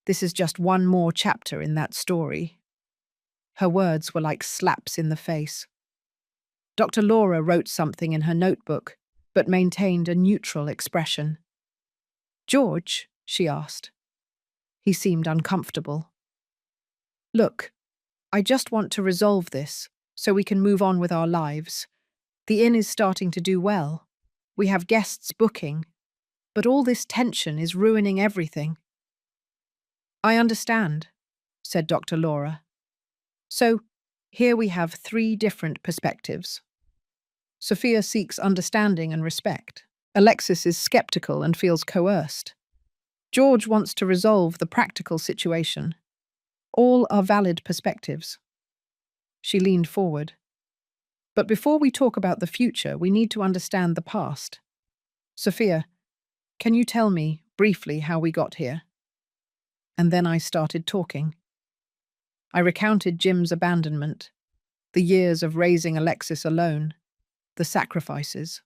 This is just one more chapter in that story. Her words were like slaps in the face. Dr. Laura wrote something in her notebook, but maintained a neutral expression. George? She asked. He seemed uncomfortable. Look, I just want to resolve this, so we can move on with our lives. The inn is starting to do well. We have guests booking, but all this tension is ruining everything. I understand, said Dr. Laura. So, here we have 3 different perspectives. Sophia seeks understanding and respect. Alexis is skeptical and feels coerced. George wants to resolve the practical situation. All are valid perspectives. She leaned forward. But before we talk about the future, we need to understand the past. Sophia, can you tell me, briefly, how we got here? And then I started talking. I recounted Jim's abandonment, the years of raising Alexis alone, the sacrifices.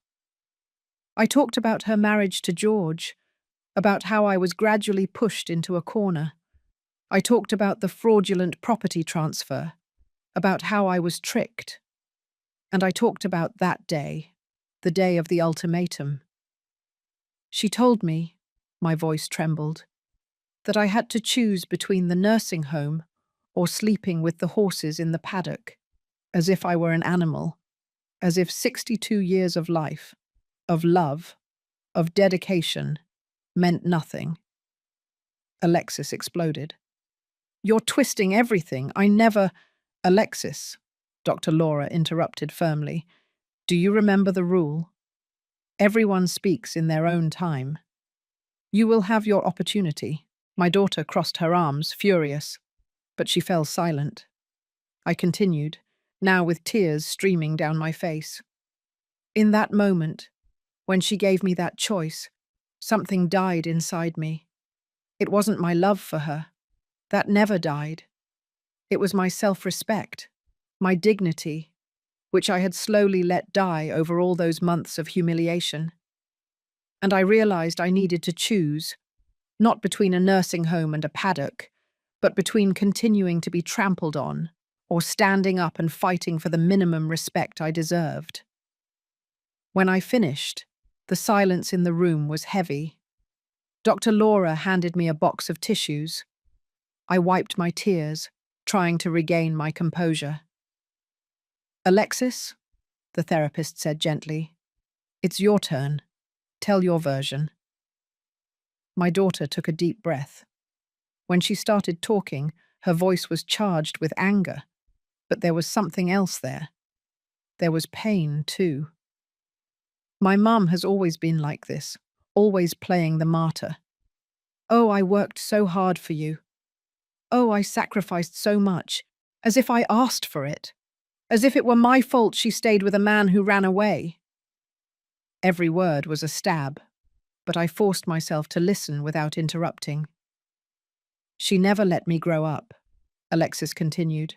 I talked about her marriage to George, about how I was gradually pushed into a corner. I talked about the fraudulent property transfer, about how I was tricked. And I talked about that day, the day of the ultimatum. She told me, my voice trembled, that I had to choose between the nursing home or sleeping with the horses in the paddock, as if I were an animal, as if 62 years of life, of love, of dedication, meant nothing. Alexis exploded. You're twisting everything. I never— Alexis, Dr. Laura interrupted firmly. Do you remember the rule? Everyone speaks in their own time. You will have your opportunity. My daughter crossed her arms, furious, but she fell silent. I continued, now with tears streaming down my face. In that moment, when she gave me that choice, something died inside me. It wasn't my love for her. That never died. It was my self-respect, my dignity, which I had slowly let die over all those months of humiliation. And I realized I needed to choose, not between a nursing home and a paddock, but between continuing to be trampled on or standing up and fighting for the minimum respect I deserved. When I finished, the silence in the room was heavy. Dr. Laura handed me a box of tissues. I wiped my tears, trying to regain my composure. Alexis, the therapist said gently, it's your turn. Tell your version. My daughter took a deep breath. When she started talking, her voice was charged with anger, but there was something else there. There was pain, too. My mum has always been like this, always playing the martyr. Oh, I worked so hard for you. Oh, I sacrificed so much, as if I asked for it, as if it were my fault she stayed with a man who ran away. Every word was a stab, but I forced myself to listen without interrupting. She never let me grow up, Alexis continued,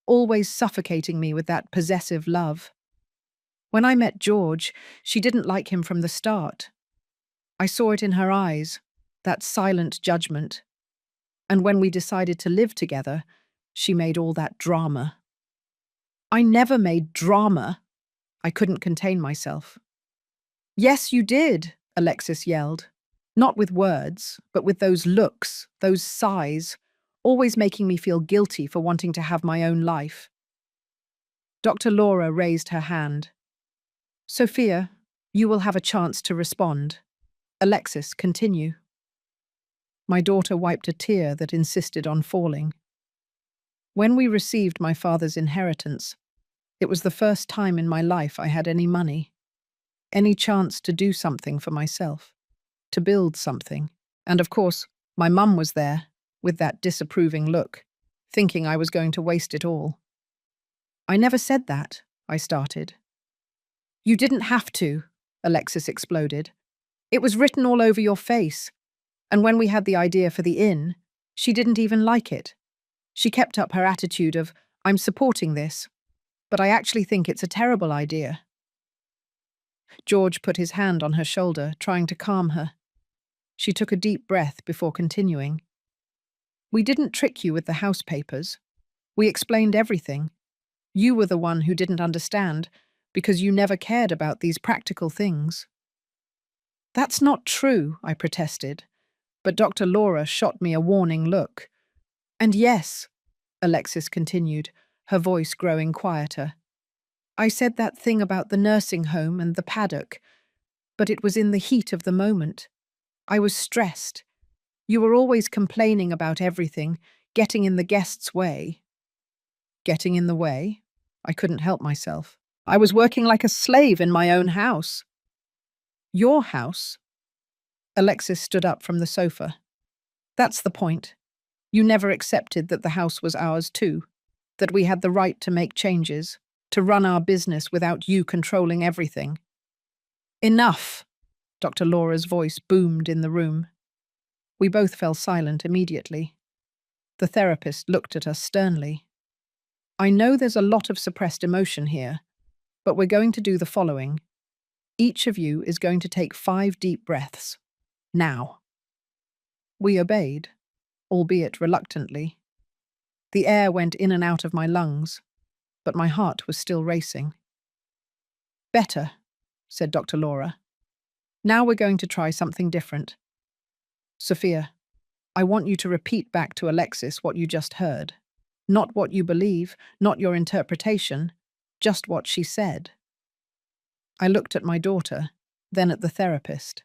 always suffocating me with that possessive love. When I met George, she didn't like him from the start. I saw it in her eyes, that silent judgment. And when we decided to live together, she made all that drama. I never made drama. I couldn't contain myself. Yes, you did, Alexis yelled. Not with words, but with those looks, those sighs, always making me feel guilty for wanting to have my own life. Dr. Laura raised her hand. Sophia, you will have a chance to respond. Alexis, continue. My daughter wiped a tear that insisted on falling. When we received my father's inheritance, it was the first time in my life I had any money, any chance to do something for myself, to build something. And of course, my mum was there, with that disapproving look, thinking I was going to waste it all. I never said that, I started. You didn't have to, Alexis exploded. It was written all over your face. And when we had the idea for the inn, she didn't even like it. She kept up her attitude of, I'm supporting this, but I actually think it's a terrible idea. George put his hand on her shoulder, trying to calm her. She took a deep breath before continuing. We didn't trick you with the house papers. We explained everything. You were the one who didn't understand because you never cared about these practical things. That's not true, I protested, but Dr. Laura shot me a warning look. And yes, Alexis continued, her voice growing quieter. I said that thing about the nursing home and the paddock, but it was in the heat of the moment. I was stressed. You were always complaining about everything, getting in the guests' way. Getting in the way? I couldn't help myself. I was working like a slave in my own house. Your house? Alexis stood up from the sofa. That's the point. You never accepted that the house was ours too, that we had the right to make changes, to run our business without you controlling everything. Enough! Dr. Laura's voice boomed in the room. We both fell silent immediately. The therapist looked at us sternly. I know there's a lot of suppressed emotion here, but we're going to do the following. Each of you is going to take 5 deep breaths. Now. We obeyed, albeit reluctantly. The air went in and out of my lungs, but my heart was still racing. Better, said Dr. Laura. Now we're going to try something different. Sophia, I want you to repeat back to Alexis what you just heard. Not what you believe, not your interpretation, just what she said. I looked at my daughter, then at the therapist.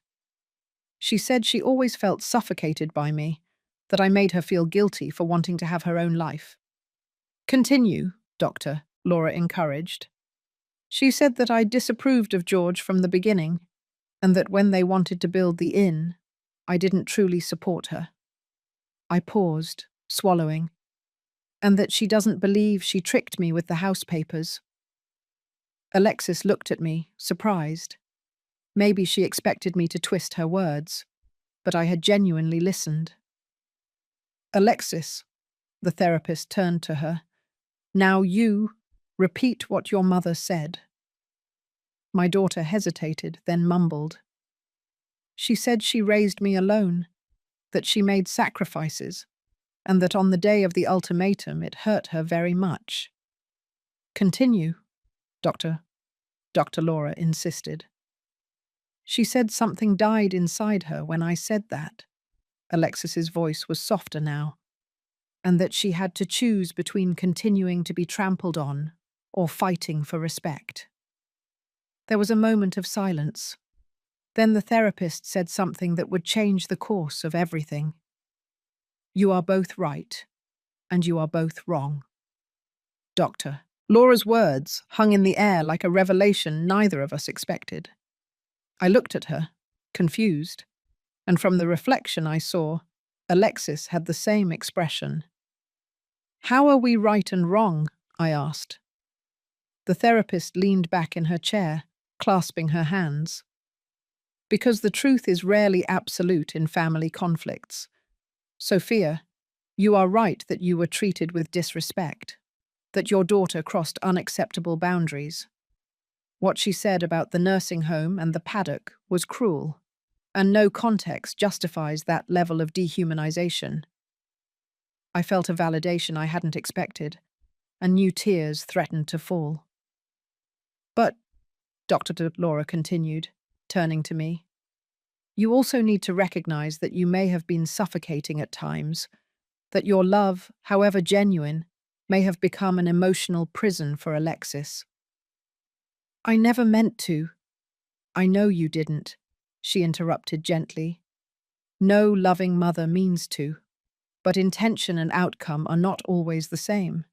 She said she always felt suffocated by me, that I made her feel guilty for wanting to have her own life. Continue, Doctor, Laura encouraged. She said that I disapproved of George from the beginning, and that when they wanted to build the inn, I didn't truly support her. I paused, swallowing, and that she doesn't believe she tricked me with the house papers. Alexis looked at me, surprised. Maybe she expected me to twist her words, but I had genuinely listened. Alexis, the therapist turned to her. Now you, repeat what your mother said. My daughter hesitated, then mumbled. She said she raised me alone, that she made sacrifices, and that on the day of the ultimatum it hurt her very much. Continue, Dr. Laura insisted. She said something died inside her when I said that. Alexis's voice was softer now, and that she had to choose between continuing to be trampled on or fighting for respect. There was a moment of silence. Then the therapist said something that would change the course of everything. You are both right, and you are both wrong. Doctor. Laura's words hung in the air like a revelation neither of us expected. I looked at her, confused, and from the reflection I saw, Alexis had the same expression. How are we right and wrong? I asked. The therapist leaned back in her chair, clasping her hands. Because the truth is rarely absolute in family conflicts. Sophia, you are right that you were treated with disrespect, that your daughter crossed unacceptable boundaries. What she said about the nursing home and the paddock was cruel, and no context justifies that level of dehumanization. I felt a validation I hadn't expected, and new tears threatened to fall. But, Dr. Laura continued, turning to me, you also need to recognize that you may have been suffocating at times, that your love, however genuine, may have become an emotional prison for Alexis. I never meant to. I know you didn't, she interrupted gently. No loving mother means to. but intention and outcome are not always the same.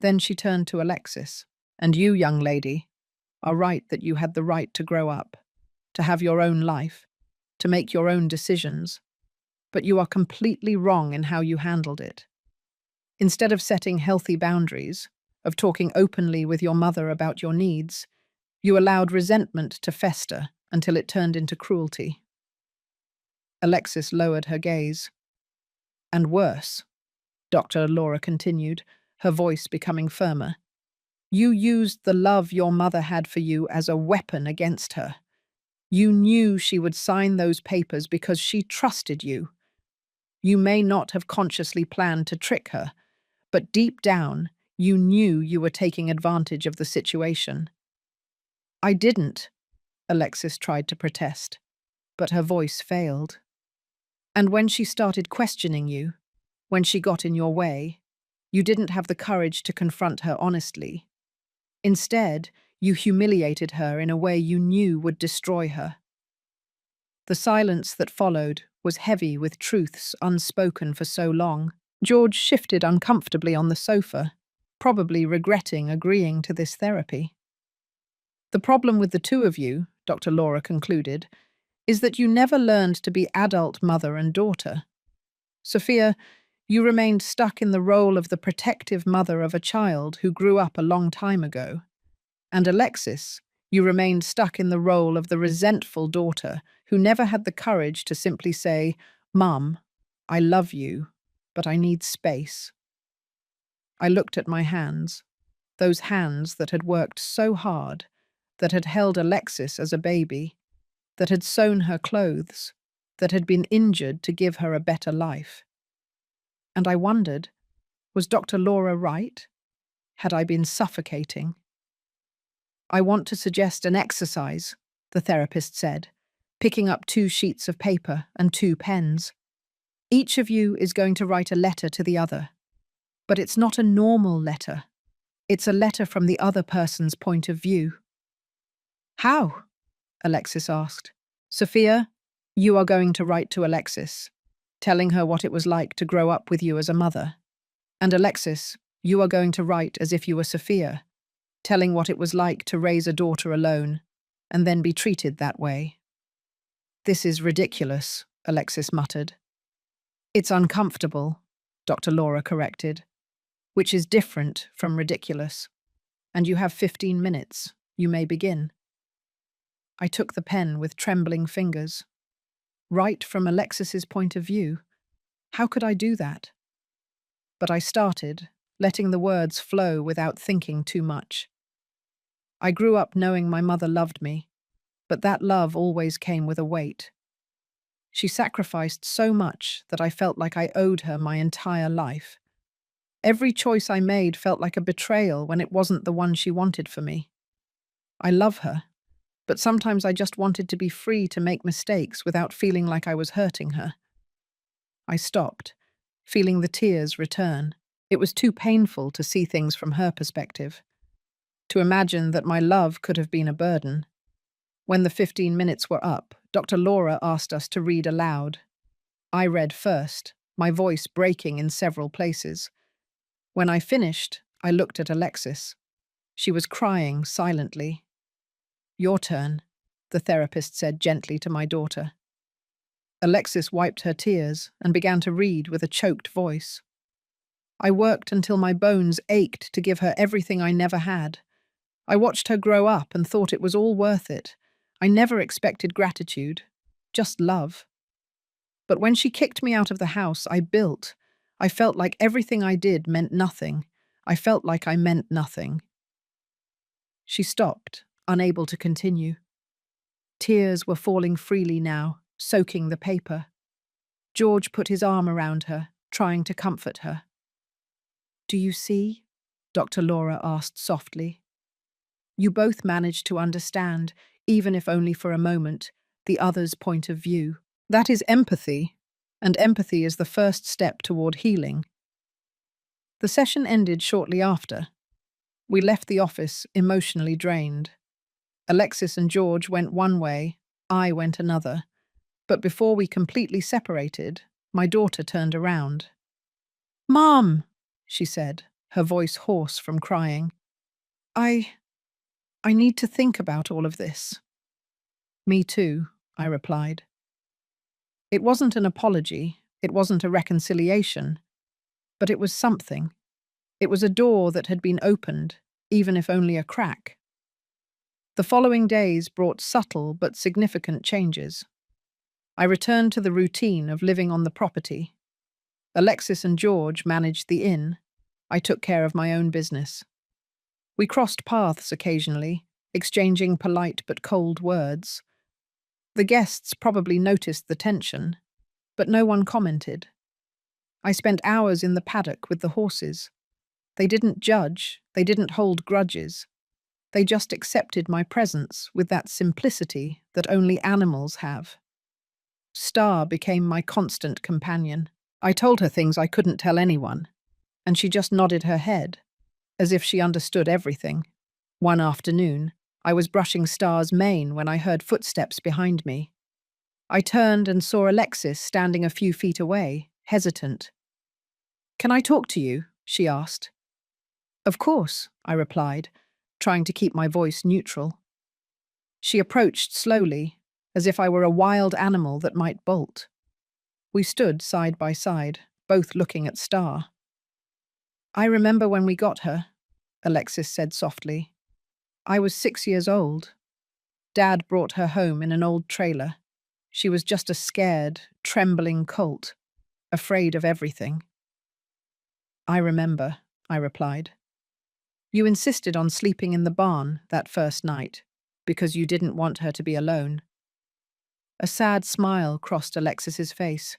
Then she turned to Alexis. And you, young lady, are right that you had the right to grow up, to have your own life, to make your own decisions, but you are completely wrong in how you handled it. Instead of setting healthy boundaries, of talking openly with your mother about your needs, you allowed resentment to fester until it turned into cruelty. Alexis lowered her gaze. And worse, Dr. Laura continued, her voice becoming firmer. You used the love your mother had for you as a weapon against her. You knew she would sign those papers because she trusted you. You may not have consciously planned to trick her, but deep down, you knew you were taking advantage of the situation. I didn't, Alexis tried to protest, but her voice failed. And when she started questioning you, when she got in your way, you didn't have the courage to confront her honestly. Instead, you humiliated her in a way you knew would destroy her. The silence that followed was heavy with truths unspoken for so long. George shifted uncomfortably on the sofa, probably regretting agreeing to this therapy. The problem with the two of you, Dr. Laura concluded, is that you never learned to be adult mother and daughter. Sophia, you remained stuck in the role of the protective mother of a child who grew up a long time ago. And Alexis, you remained stuck in the role of the resentful daughter who never had the courage to simply say, Mum, I love you, but I need space. I looked at my hands, those hands that had worked so hard, that had held Alexis as a baby, that had sewn her clothes, that had been injured to give her a better life. And I wondered, was Dr. Laura right? Had I been suffocating? I want to suggest an exercise, the therapist said, picking up 2 sheets of paper and 2 pens. Each of you is going to write a letter to the other. But it's not a normal letter. It's a letter from the other person's point of view. How? Alexis asked. Sophia, you are going to write to Alexis, telling her what it was like to grow up with you as a mother. And Alexis, you are going to write as if you were Sophia, telling what it was like to raise a daughter alone, and then be treated that way. This is ridiculous, Alexis muttered. It's uncomfortable, Dr. Laura corrected, which is different from ridiculous. And you have 15 minutes. You may begin. I took the pen with trembling fingers. Write from Alexis's point of view. How could I do that? But I started, letting the words flow without thinking too much. I grew up knowing my mother loved me, but that love always came with a weight. She sacrificed so much that I felt like I owed her my entire life. Every choice I made felt like a betrayal when it wasn't the one she wanted for me. I love her, but sometimes I just wanted to be free to make mistakes without feeling like I was hurting her. I stopped, feeling the tears return. It was too painful to see things from her perspective, to imagine that my love could have been a burden. When the 15 minutes were up, Dr. Laura asked us to read aloud. I read first, my voice breaking in several places. When I finished, I looked at Alexis. She was crying silently. Your turn, the therapist said gently to my daughter. Alexis wiped her tears and began to read with a choked voice. I worked until my bones ached to give her everything I never had. I watched her grow up and thought it was all worth it. I never expected gratitude, just love. But when she kicked me out of the house I built, I felt like everything I did meant nothing. I felt like I meant nothing. She stopped, unable to continue. Tears were falling freely now, soaking the paper. George put his arm around her, trying to comfort her. Do you see? Dr. Laura asked softly. You both managed to understand, even if only for a moment, the other's point of view. That is empathy, and empathy is the first step toward healing. The session ended shortly after. We left the office emotionally drained. Alexis and George went one way, I went another. But before we completely separated, my daughter turned around. Mom, she said, her voice hoarse from crying. I I need to think about all of this. Me too, I replied. It wasn't an apology, it wasn't a reconciliation, but it was something. It was a door that had been opened, even if only a crack. The following days brought subtle but significant changes. I returned to the routine of living on the property. Alexis and George managed the inn. I took care of my own business. We crossed paths occasionally, exchanging polite but cold words. The guests probably noticed the tension, but no one commented. I spent hours in the paddock with the horses. They didn't judge, they didn't hold grudges. They just accepted my presence with that simplicity that only animals have. Star became my constant companion. I told her things I couldn't tell anyone, and she just nodded her head, as if she understood everything. One afternoon, I was brushing Star's mane when I heard footsteps behind me. I turned and saw Alexis standing a few feet away, hesitant. "Can I talk to you?" she asked. "Of course," I replied, trying to keep my voice neutral. She approached slowly, as if I were a wild animal that might bolt. We stood side by side, both looking at Star. "I remember when we got her," Alexis said softly. "I was 6 years old. Dad brought her home in an old trailer. She was just a scared, trembling colt, afraid of everything." "I remember," I replied. "You insisted on sleeping in the barn that first night, because you didn't want her to be alone." A sad smile crossed Alexis's face.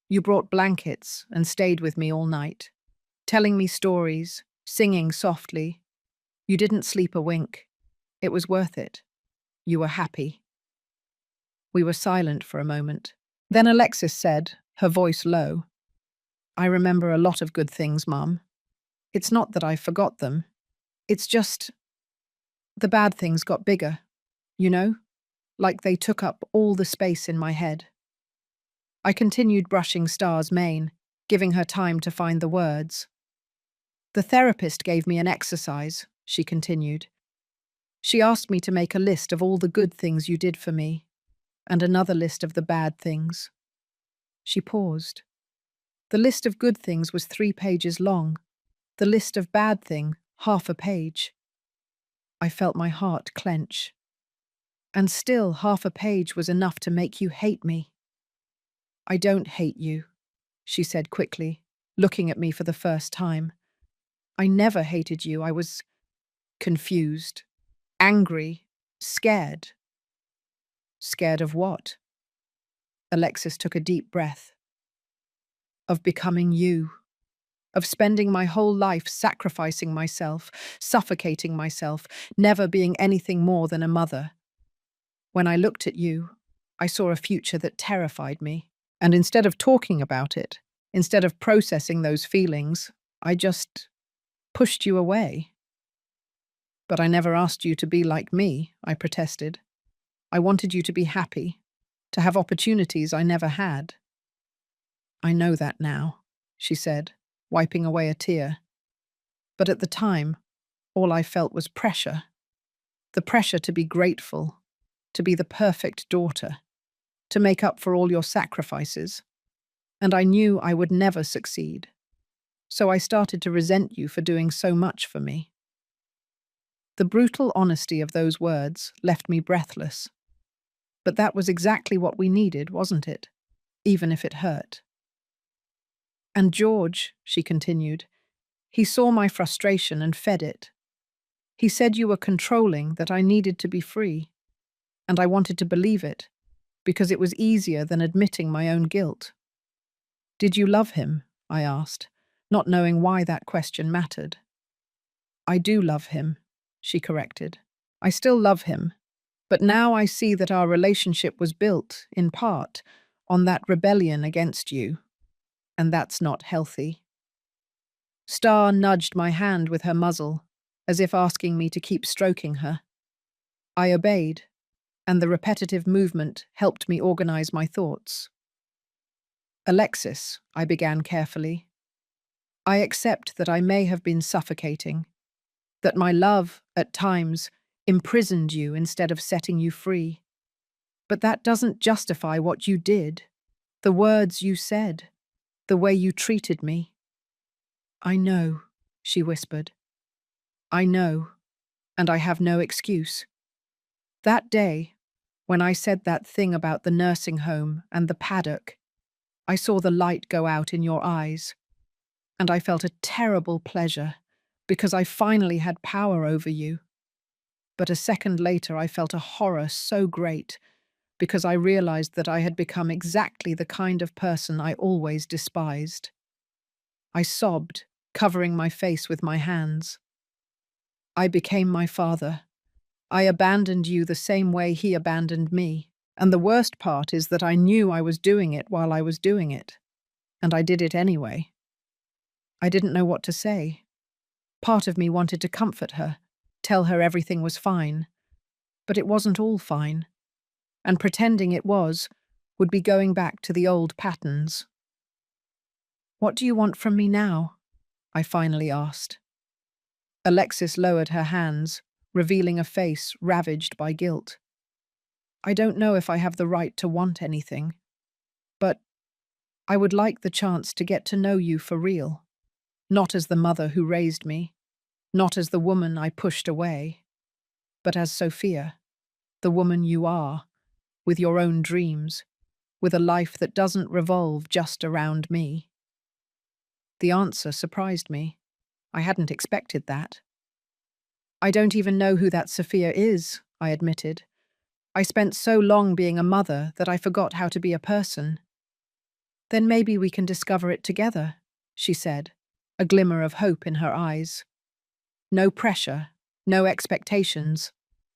"You brought blankets and stayed with me all night, telling me stories, singing softly. You didn't sleep a wink. It was worth it. You were happy." We were silent for a moment. Then Alexis said, her voice low, "I remember a lot of good things, Mum. It's not that I forgot them. It's just the bad things got bigger, you know? Like they took up all the space in my head." I continued brushing Star's mane, giving her time to find the words. "The therapist gave me an exercise," she continued. "She asked me to make a list of all the good things you did for me, and another list of the bad things." She paused. The list of good things was 3 pages long. The list of bad thing, half a page. I felt my heart clench. And still, half a page was enough to make you hate me. "I don't hate you," she said quickly, looking at me for the first time. "I never hated you. I was confused, angry, scared." "Scared of what?" Alexis took a deep breath. "Of becoming you. Of spending my whole life sacrificing myself, suffocating myself, never being anything more than a mother. When I looked at you, I saw a future that terrified me. And instead of talking about it, instead of processing those feelings, I just pushed you away." "But I never asked you to be like me," I protested. "I wanted you to be happy, to have opportunities I never had." "I know that now," she said, wiping away a tear. "But at the time, all I felt was pressure. The pressure to be grateful, to be the perfect daughter, to make up for all your sacrifices. And I knew I would never succeed. So I started to resent you for doing so much for me." The brutal honesty of those words left me breathless. But that was exactly what we needed, wasn't it? Even if it hurt. "And George," she continued, "he saw my frustration and fed it. He said you were controlling, that I needed to be free. And I wanted to believe it, because it was easier than admitting my own guilt." "Did you love him?" I asked, not knowing why that question mattered. "I do love him," she corrected. "I still love him, but now I see that our relationship was built, in part, on that rebellion against you, and that's not healthy." Star nudged my hand with her muzzle, as if asking me to keep stroking her. I obeyed, and the repetitive movement helped me organize my thoughts. "Alexis," I began carefully, I accept that I may have been suffocating, that my love, at times, imprisoned you instead of setting you free. But that doesn't justify what you did, the words you said, the way you treated me. I know, she whispered. I know, and I have no excuse. That day, when I said that thing about the nursing home and the paddock, I saw the light go out in your eyes, and I felt a terrible pleasure because I finally had power over you. But a second later, I felt a horror so great because I realized that I had become exactly the kind of person I always despised. I sobbed, covering my face with my hands. I became my father. I abandoned you the same way he abandoned me. And the worst part is that I knew I was doing it while I was doing it. And I did it anyway. I didn't know what to say. Part of me wanted to comfort her, tell her everything was fine. But it wasn't all fine. And pretending it was would be going back to the old patterns. What do you want from me now? I finally asked. Alexis lowered her hands, revealing a face ravaged by guilt. I don't know if I have the right to want anything, but I would like the chance to get to know you for real, not as the mother who raised me, not as the woman I pushed away, but as Sophia, the woman you are, with your own dreams, with a life that doesn't revolve just around me. The answer surprised me. I hadn't expected that. I don't even know who that Sophia is, I admitted. I spent so long being a mother that I forgot how to be a person. Then maybe we can discover it together, she said, a glimmer of hope in her eyes. No pressure, no expectations,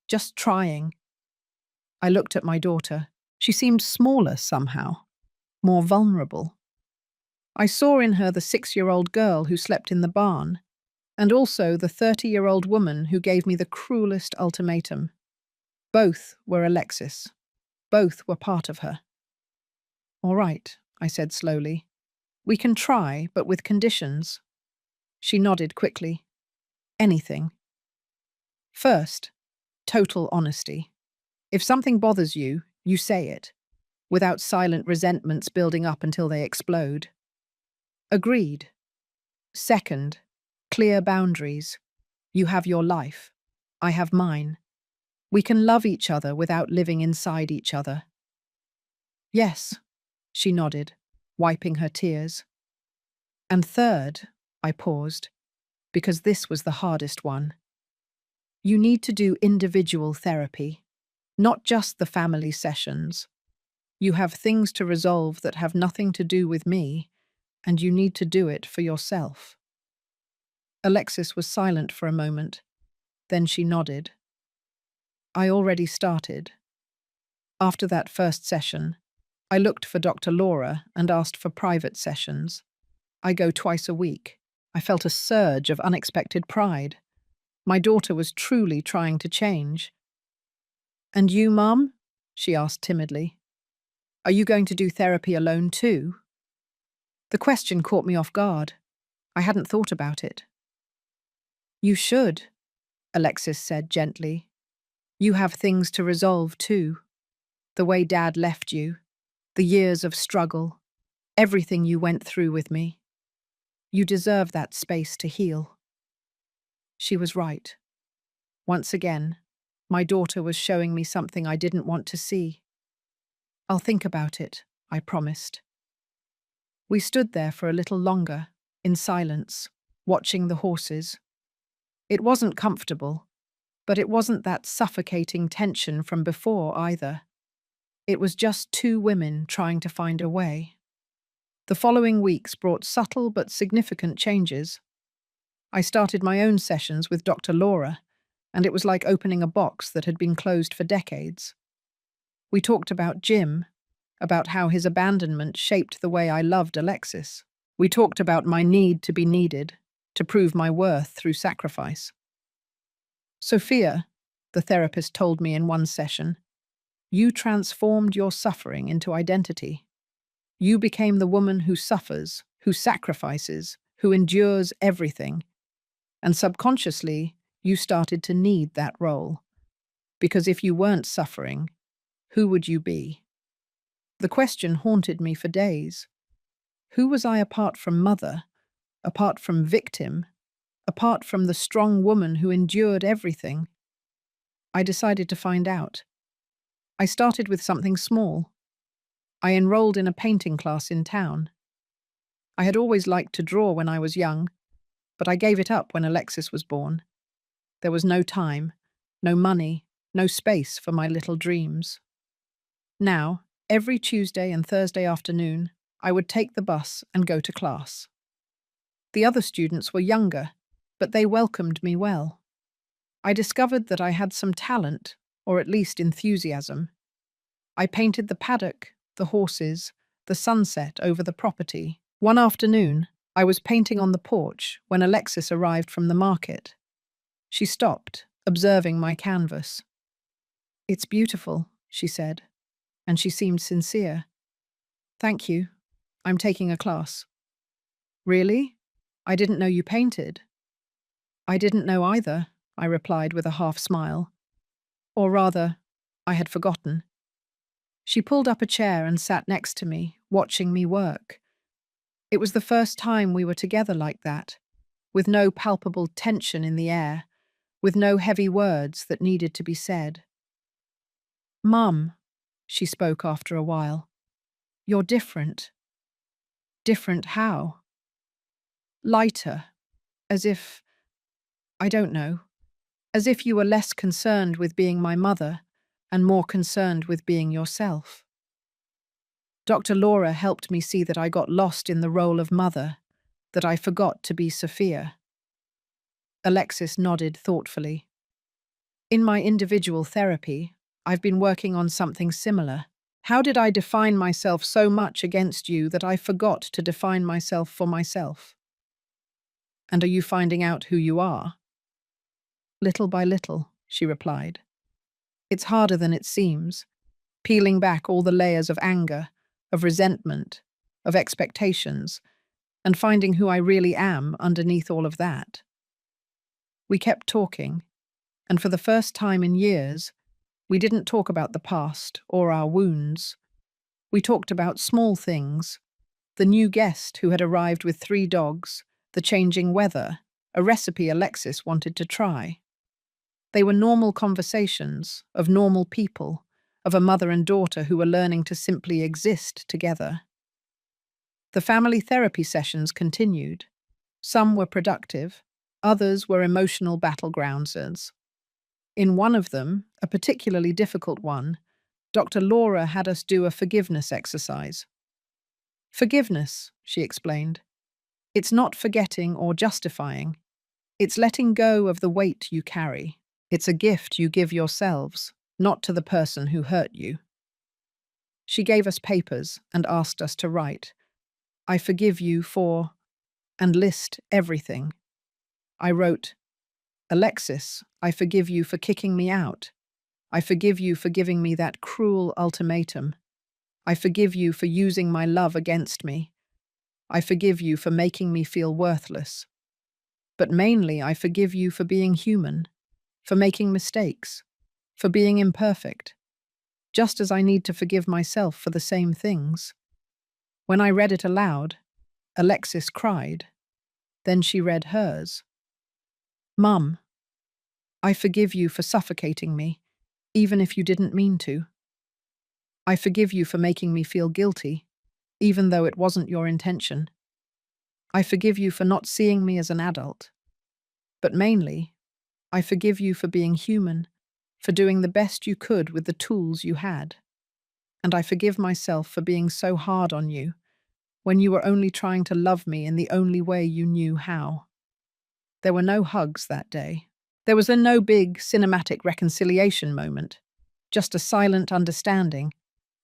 just trying. I looked at my daughter. She seemed smaller somehow, more vulnerable. I saw in her the 6-year-old girl who slept in the barn, and also the 30-year-old woman who gave me the cruelest ultimatum. Both were Alexis. Both were part of her. All right, I said slowly. We can try, but with conditions. She nodded quickly. Anything. First, total honesty. If something bothers you, you say it, without silent resentments building up until they explode. Agreed. Second, clear boundaries. You have your life. I have mine. We can love each other without living inside each other. Yes, she nodded, wiping her tears. And third, I paused, because this was the hardest one. You need to do individual therapy, not just the family sessions. You have things to resolve that have nothing to do with me, and you need to do it for yourself. Alexis was silent for a moment. Then she nodded. I already started. After that first session, I looked for Dr. Laura and asked for private sessions. I go twice a week. I felt a surge of unexpected pride. My daughter was truly trying to change. And you, Mum? She asked timidly. Are you going to do therapy alone too? The question caught me off guard. I hadn't thought about it. You should, Alexis said gently. You have things to resolve too. The way Dad left you, the years of struggle, everything you went through with me. You deserve that space to heal. She was right. Once again, my daughter was showing me something I didn't want to see. I'll think about it, I promised. We stood there for a little longer, in silence, watching the horses. It wasn't comfortable, but it wasn't that suffocating tension from before either. It was just two women trying to find a way. The following weeks brought subtle but significant changes. I started my own sessions with Dr. Laura, and it was like opening a box that had been closed for decades. We talked about Jim, about how his abandonment shaped the way I loved Alexis. We talked about my need to be needed, to prove my worth through sacrifice. Sophia, the therapist told me in one session, you transformed your suffering into identity. You became the woman who suffers, who sacrifices, who endures everything, and subconsciously, you started to need that role. Because if you weren't suffering, who would you be? The question haunted me for days. Who was I apart from mother, apart from victim, apart from the strong woman who endured everything? I decided to find out. I started with something small. I enrolled in a painting class in town. I had always liked to draw when I was young, but I gave it up when Alexis was born. There was no time, no money, no space for my little dreams. Now, every Tuesday and Thursday afternoon, I would take the bus and go to class. The other students were younger, but they welcomed me well. I discovered that I had some talent, or at least enthusiasm. I painted the paddock, the horses, the sunset over the property. One afternoon, I was painting on the porch when Alexis arrived from the market. She stopped, observing my canvas. "It's beautiful," she said, and she seemed sincere. "Thank you. I'm taking a class." "Really? I didn't know you painted." "I didn't know either," I replied with a half smile. Or rather, I had forgotten. She pulled up a chair and sat next to me, watching me work. It was the first time we were together like that, with no palpable tension in the air, with no heavy words that needed to be said. "Mum," she spoke after a while, "you're different." "Different how?" "Lighter, as if, I don't know, as if you were less concerned with being my mother and more concerned with being yourself." Dr. Laura helped me see that I got lost in the role of mother, that I forgot to be Sophia. Alexis nodded thoughtfully. "In my individual therapy, I've been working on something similar. How did I define myself so much against you that I forgot to define myself for myself?" "And are you finding out who you are?" "Little by little," she replied. "It's harder than it seems, peeling back all the layers of anger, of resentment, of expectations, and finding who I really am underneath all of that." We kept talking, and for the first time in years, we didn't talk about the past or our wounds. We talked about small things: the new guest who had arrived with 3 dogs, the changing weather, a recipe Alexis wanted to try. They were normal conversations of normal people, of a mother and daughter who were learning to simply exist together. The family therapy sessions continued. Some were productive, others were emotional battlegrounds. In one of them, a particularly difficult one, Dr. Laura had us do a forgiveness exercise. "Forgiveness," she explained. "It's not forgetting or justifying. It's letting go of the weight you carry. It's a gift you give yourselves, not to the person who hurt you." She gave us papers and asked us to write, "I forgive you for," and list everything. I wrote, "Alexis, I forgive you for kicking me out. I forgive you for giving me that cruel ultimatum. I forgive you for using my love against me. I forgive you for making me feel worthless. But mainly, I forgive you for being human, for making mistakes, for being imperfect, just as I need to forgive myself for the same things." When I read it aloud, Alexis cried. Then she read hers. "Mum, I forgive you for suffocating me, even if you didn't mean to. I forgive you for making me feel guilty, even though it wasn't your intention. I forgive you for not seeing me as an adult. But mainly, I forgive you for being human, for doing the best you could with the tools you had. And I forgive myself for being so hard on you, when you were only trying to love me in the only way you knew how." There were no hugs that day. There was no big cinematic reconciliation moment, just a silent understanding,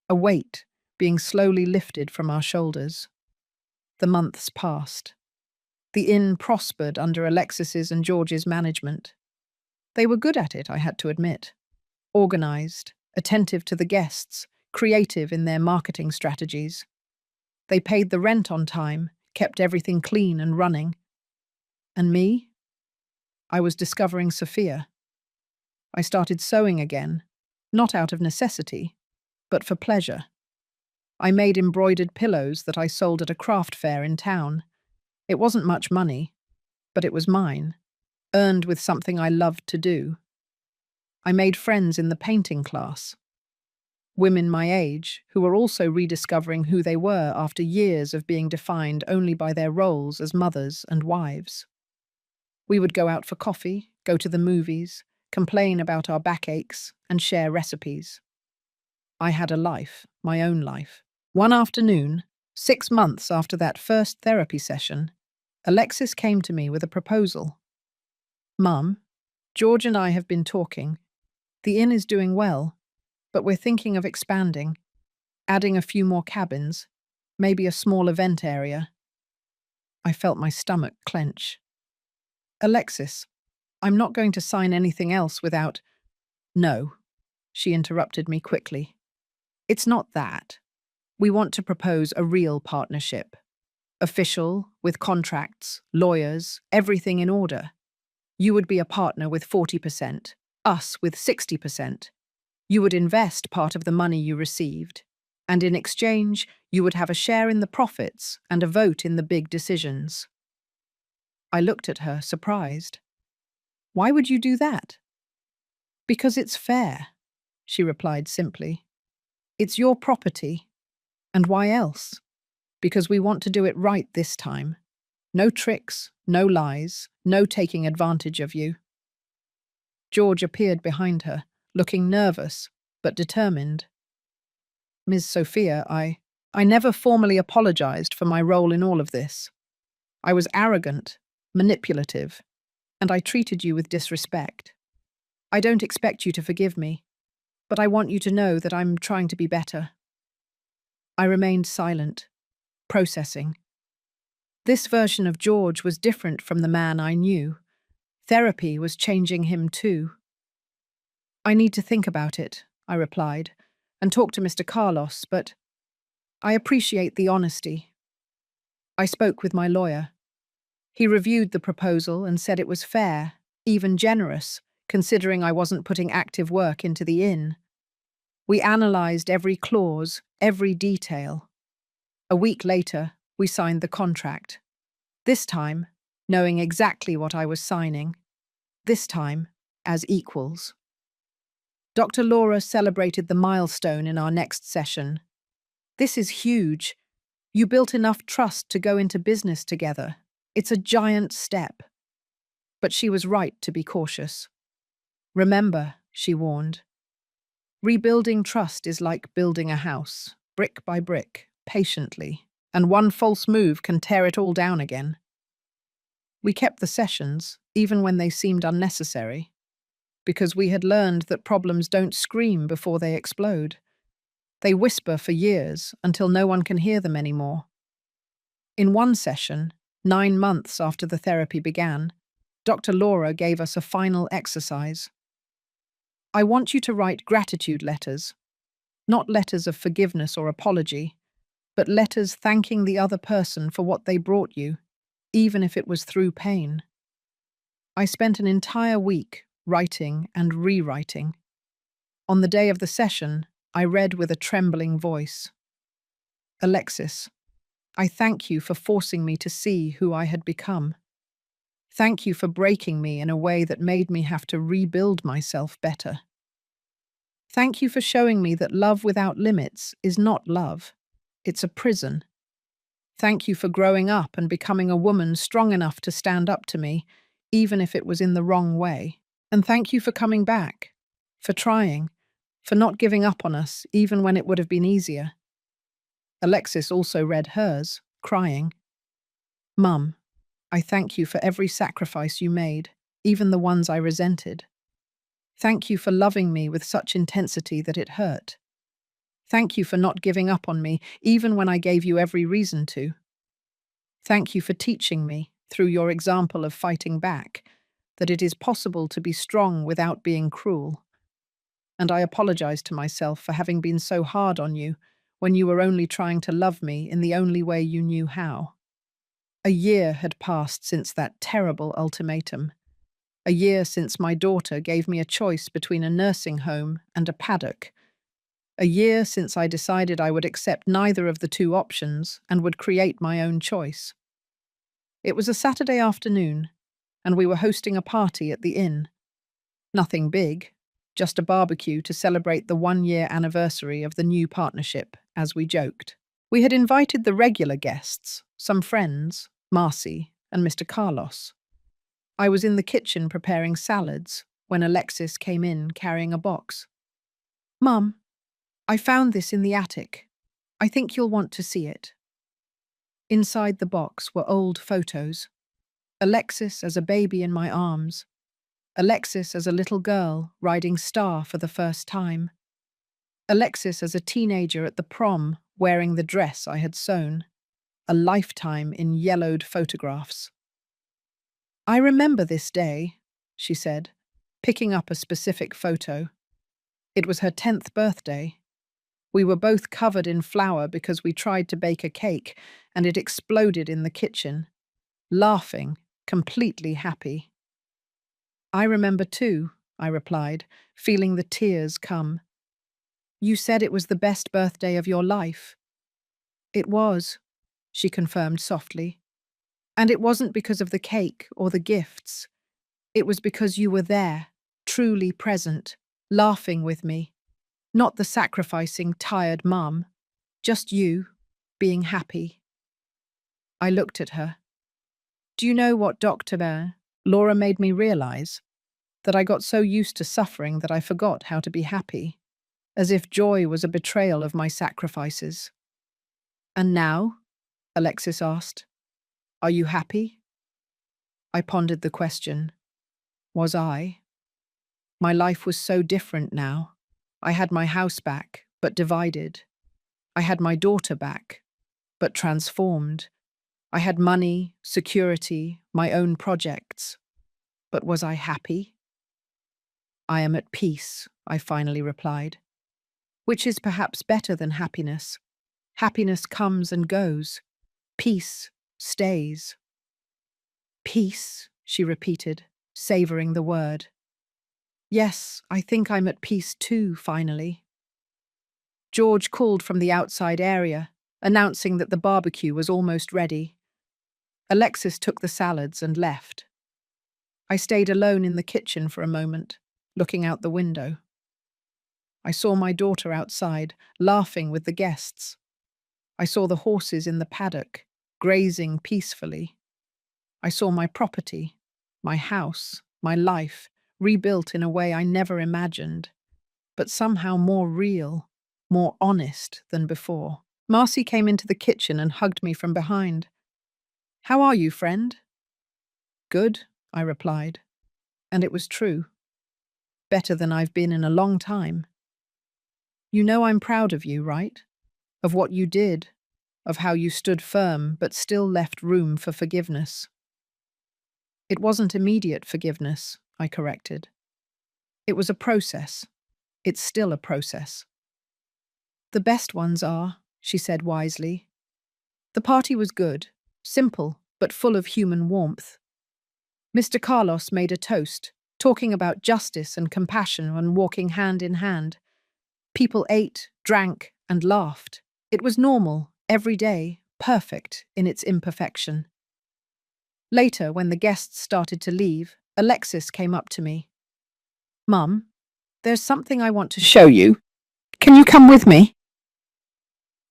a weight being slowly lifted from our shoulders. The months passed. The inn prospered under Alexis's and George's management. They were good at it, I had to admit. Organized, attentive to the guests, creative in their marketing strategies. They paid the rent on time, kept everything clean and running. And me? I was discovering Sophia. I started sewing again, not out of necessity, but for pleasure. I made embroidered pillows that I sold at a craft fair in town. It wasn't much money, but it was mine, earned with something I loved to do. I made friends in the painting class. Women my age who were also rediscovering who they were after years of being defined only by their roles as mothers and wives. We would go out for coffee, go to the movies, complain about our backaches, and share recipes. I had a life, my own life. One afternoon, 6 months after that first therapy session, Alexis came to me with a proposal. Mum, George and I have been talking. The inn is doing well, but we're thinking of expanding, adding a few more cabins, maybe a small event area. I felt my stomach clench. Alexis, I'm not going to sign anything else without— No, she interrupted me quickly. It's not that. We want to propose a real partnership. Official, with contracts, lawyers, everything in order. You would be a partner with 40%, us with 60%. You would invest part of the money you received, and in exchange, you would have a share in the profits and a vote in the big decisions. I looked at her, surprised. Why would you do that? Because it's fair, she replied simply. It's your property. And why else? Because we want to do it right this time. No tricks, no lies, no taking advantage of you. George appeared behind her, looking nervous, but determined. Ms. Sophia, I never formally apologized for my role in all of this. I was arrogant, manipulative, and I treated you with disrespect. I don't expect you to forgive me, but I want you to know that I'm trying to be better. I remained silent, processing. This version of George was different from the man I knew. Therapy was changing him too. I need to think about it, I replied, and talk to Mr. Carlos, but I appreciate the honesty. I spoke with my lawyer. He reviewed the proposal and said it was fair, even generous, considering I wasn't putting active work into the inn. We analysed every clause, every detail. A week later, we signed the contract. This time, knowing exactly what I was signing. This time, as equals. Dr. Laura celebrated the milestone in our next session. This is huge. You built enough trust to go into business together. It's a giant step. But she was right to be cautious. Remember, she warned, rebuilding trust is like building a house, brick by brick, patiently, and one false move can tear it all down again. We kept the sessions, even when they seemed unnecessary, because we had learned that problems don't scream before they explode. They whisper for years until no one can hear them anymore. In one session, 9 months after the therapy began, Dr. Laura gave us a final exercise. I want you to write gratitude letters, not letters of forgiveness or apology, but letters thanking the other person for what they brought you, even if it was through pain. I spent an entire week writing and rewriting. On the day of the session, I read with a trembling voice. Alexis, I thank you for forcing me to see who I had become. Thank you for breaking me in a way that made me have to rebuild myself better. Thank you for showing me that love without limits is not love. It's a prison. Thank you for growing up and becoming a woman strong enough to stand up to me, even if it was in the wrong way. And thank you for coming back, for trying, for not giving up on us even when it would have been easier. Alexis also read hers, crying. Mum, I thank you for every sacrifice you made, even the ones I resented. Thank you for loving me with such intensity that it hurt. Thank you for not giving up on me, even when I gave you every reason to. Thank you for teaching me, through your example of fighting back, that it is possible to be strong without being cruel. And I apologize to myself for having been so hard on you when you were only trying to love me in the only way you knew how. A year had passed since that terrible ultimatum. A year since my daughter gave me a choice between a nursing home and a paddock. A year since I decided I would accept neither of the two options and would create my own choice. It was a Saturday afternoon, and we were hosting a party at the inn. Nothing big, just a barbecue to celebrate the 1-year anniversary of the new partnership, as we joked. We had invited the regular guests, some friends, Marcy and Mr. Carlos. I was in the kitchen preparing salads when Alexis came in carrying a box. "Mum, I found this in the attic. I think you'll want to see it." Inside the box were old photos. Alexis as a baby in my arms. Alexis as a little girl riding Star for the first time. Alexis as a teenager at the prom wearing the dress I had sewn. A lifetime in yellowed photographs. "I remember this day," she said, picking up a specific photo. It was her 10th birthday. We were both covered in flour because we tried to bake a cake and it exploded in the kitchen, laughing, completely happy. "I remember too," I replied, feeling the tears come. "You said it was the best birthday of your life." "It was," she confirmed softly. "And it wasn't because of the cake or the gifts. It was because you were there, truly present, laughing with me. Not the sacrificing, tired mum. Just you, being happy." I looked at her. "Do you know what, Dr. Bear? Laura made me realize that I got so used to suffering that I forgot how to be happy, as if joy was a betrayal of my sacrifices." "And now?" Alexis asked. "Are you happy?" I pondered the question. Was I? My life was so different now. I had my house back, but divided. I had my daughter back, but transformed. I had money, security, my own projects. But was I happy? "I am at peace," I finally replied. "Which is perhaps better than happiness. Happiness comes and goes. Peace stays." "Peace," she repeated, savouring the word. "Yes, I think I'm at peace too, finally." George called from the outside area, announcing that the barbecue was almost ready. Alexis took the salads and left. I stayed alone in the kitchen for a moment, looking out the window. I saw my daughter outside, laughing with the guests. I saw the horses in the paddock, grazing peacefully. I saw my property, my house, my life, rebuilt in a way I never imagined, but somehow more real, more honest than before. Marcy came into the kitchen and hugged me from behind. "How are you, friend?" "Good," I replied. And it was true. Better than I've been in a long time. "You know I'm proud of you, right? Of what you did, of how you stood firm but still left room for forgiveness." "It wasn't immediate forgiveness," I corrected. "It was a process. It's still a process." "The best ones are," she said wisely. The party was good, simple, but full of human warmth. Mr. Carlos made a toast, talking about justice and compassion and walking hand in hand. People ate, drank, and laughed. It was normal, every day, perfect in its imperfection. Later, when the guests started to leave, Alexis came up to me. "Mum, there's something I want to show you. Can you come with me?"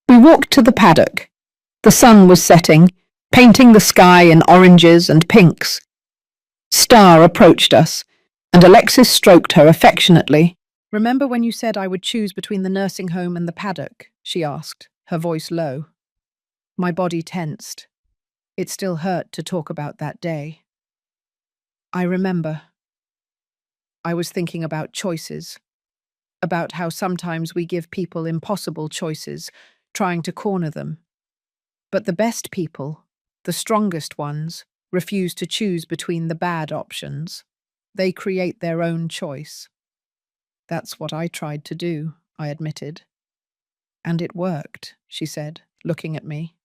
We walked to the paddock. The sun was setting, painting the sky in oranges and pinks. Star approached us, and Alexis stroked her affectionately. "Remember when you said I would choose between the nursing home and the paddock?" she asked, her voice low. My body tensed. It still hurt to talk about that day. "I remember." I was thinking about choices, about how sometimes we give people impossible choices, trying to corner them. But the best people, the strongest ones, refuse to choose between the bad options. They create their own choice. "That's what I tried to do," I admitted. "And it worked," she said, looking at me.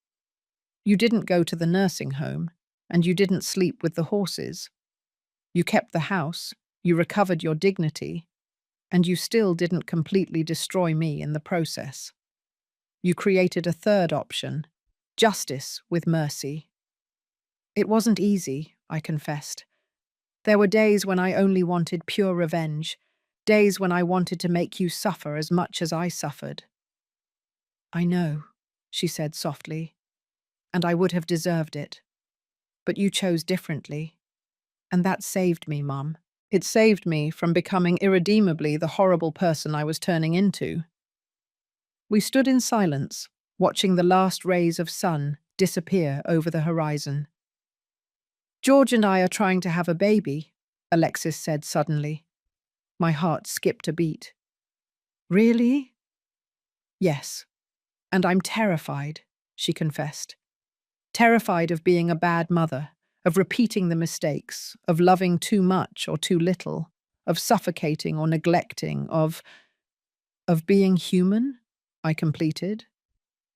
You didn't go to the nursing home, and you didn't sleep with the horses. You kept the house, you recovered your dignity, and you still didn't completely destroy me in the process. You created a third option, justice with mercy. It wasn't easy, I confessed. There were days when I only wanted pure revenge, days when I wanted to make you suffer as much as I suffered. I know, she said softly, and I would have deserved it. But you chose differently. And that saved me, Mum. It saved me from becoming irredeemably the horrible person I was turning into. We stood in silence, watching the last rays of sun disappear over the horizon. George and I are trying to have a baby, Alexis said suddenly. My heart skipped a beat. Really? Yes. And I'm terrified, she confessed. Terrified of being a bad mother, of repeating the mistakes, of loving too much or too little, of suffocating or neglecting, of being human, I completed.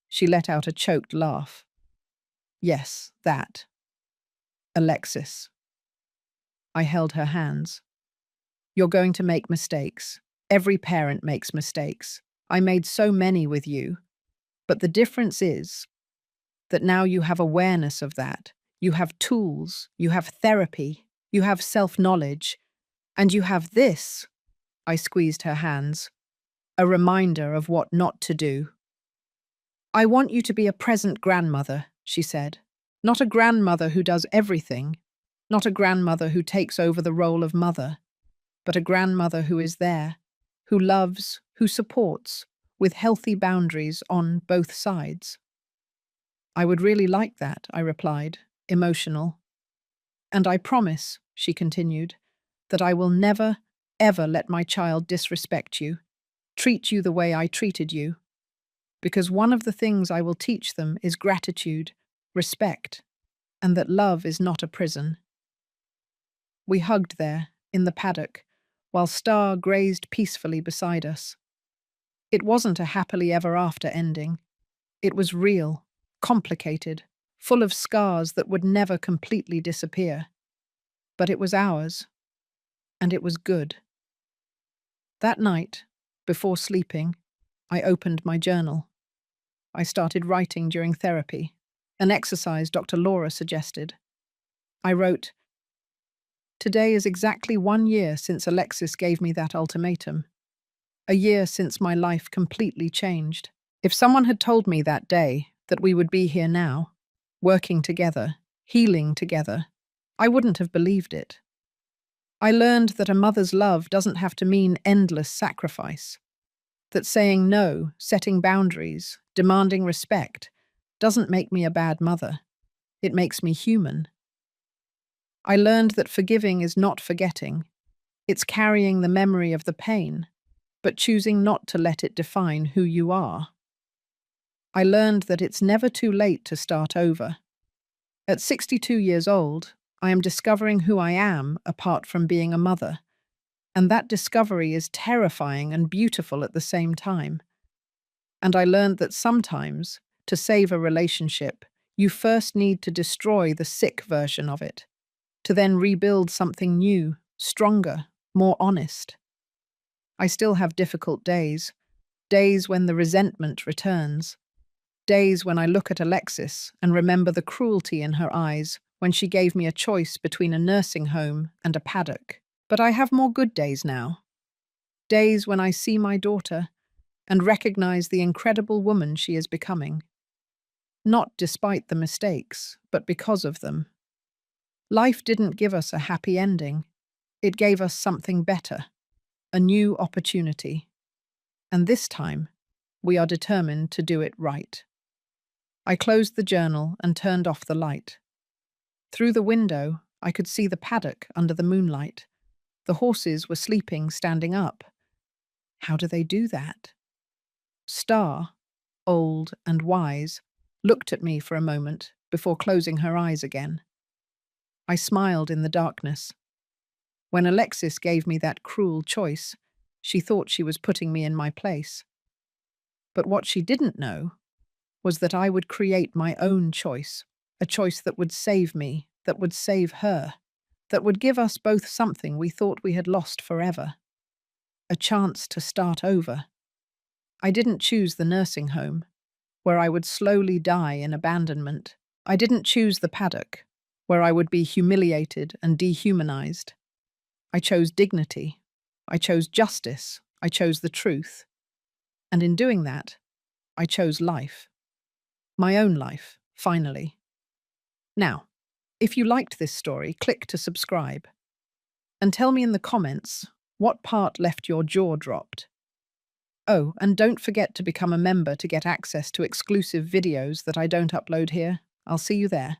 She let out a choked laugh. Yes, that. Alexis. I held her hands. You're going to make mistakes. Every parent makes mistakes. I made so many with you. But the difference is that now you have awareness of that. You have tools, you have therapy, you have self-knowledge, and you have this, I squeezed her hands, a reminder of what not to do. I want you to be a present grandmother, she said. Not a grandmother who does everything, not a grandmother who takes over the role of mother, but a grandmother who is there, who loves, who supports, with healthy boundaries on both sides. I would really like that, I replied, emotional. And I promise, she continued, that I will never, ever let my child disrespect you, treat you the way I treated you, because one of the things I will teach them is gratitude, respect, and that love is not a prison. We hugged there, in the paddock, while Star grazed peacefully beside us. It wasn't a happily ever after ending. It was real, complicated, full of scars that would never completely disappear. But it was ours, and it was good. That night, before sleeping, I opened my journal. I started writing during therapy, an exercise Dr. Laura suggested. I wrote, "Today is exactly 1 year since Alexis gave me that ultimatum. A year since my life completely changed. If someone had told me that day that we would be here now, working together, healing together, I wouldn't have believed it. I learned that a mother's love doesn't have to mean endless sacrifice, that saying no, setting boundaries, demanding respect, doesn't make me a bad mother. It makes me human. I learned that forgiving is not forgetting. It's carrying the memory of the pain, but choosing not to let it define who you are. I learned that it's never too late to start over. At 62 years old, I am discovering who I am apart from being a mother, and that discovery is terrifying and beautiful at the same time. And I learned that sometimes, to save a relationship, you first need to destroy the sick version of it, to then rebuild something new, stronger, more honest. I still have difficult days, days when the resentment returns, days when I look at Alexis and remember the cruelty in her eyes when she gave me a choice between a nursing home and a paddock. But I have more good days now. Days when I see my daughter and recognize the incredible woman she is becoming. Not despite the mistakes, but because of them. Life didn't give us a happy ending. It gave us something better, a new opportunity. And this time, we are determined to do it right. I closed the journal and turned off the light. Through the window, I could see the paddock under the moonlight. The horses were sleeping standing up. How do they do that? Star, old and wise, looked at me for a moment before closing her eyes again. I smiled in the darkness. When Alexis gave me that cruel choice, she thought she was putting me in my place. But what she didn't know was that I would create my own choice, a choice that would save me, that would save her, that would give us both something we thought we had lost forever, a chance to start over. I didn't choose the nursing home, where I would slowly die in abandonment. I didn't choose the paddock, where I would be humiliated and dehumanized. I chose dignity. I chose justice. I chose the truth. And in doing that, I chose life. My own life, finally. Now, if you liked this story, click to subscribe. And tell me in the comments what part left your jaw dropped. Oh, and don't forget to become a member to get access to exclusive videos that I don't upload here. I'll see you there.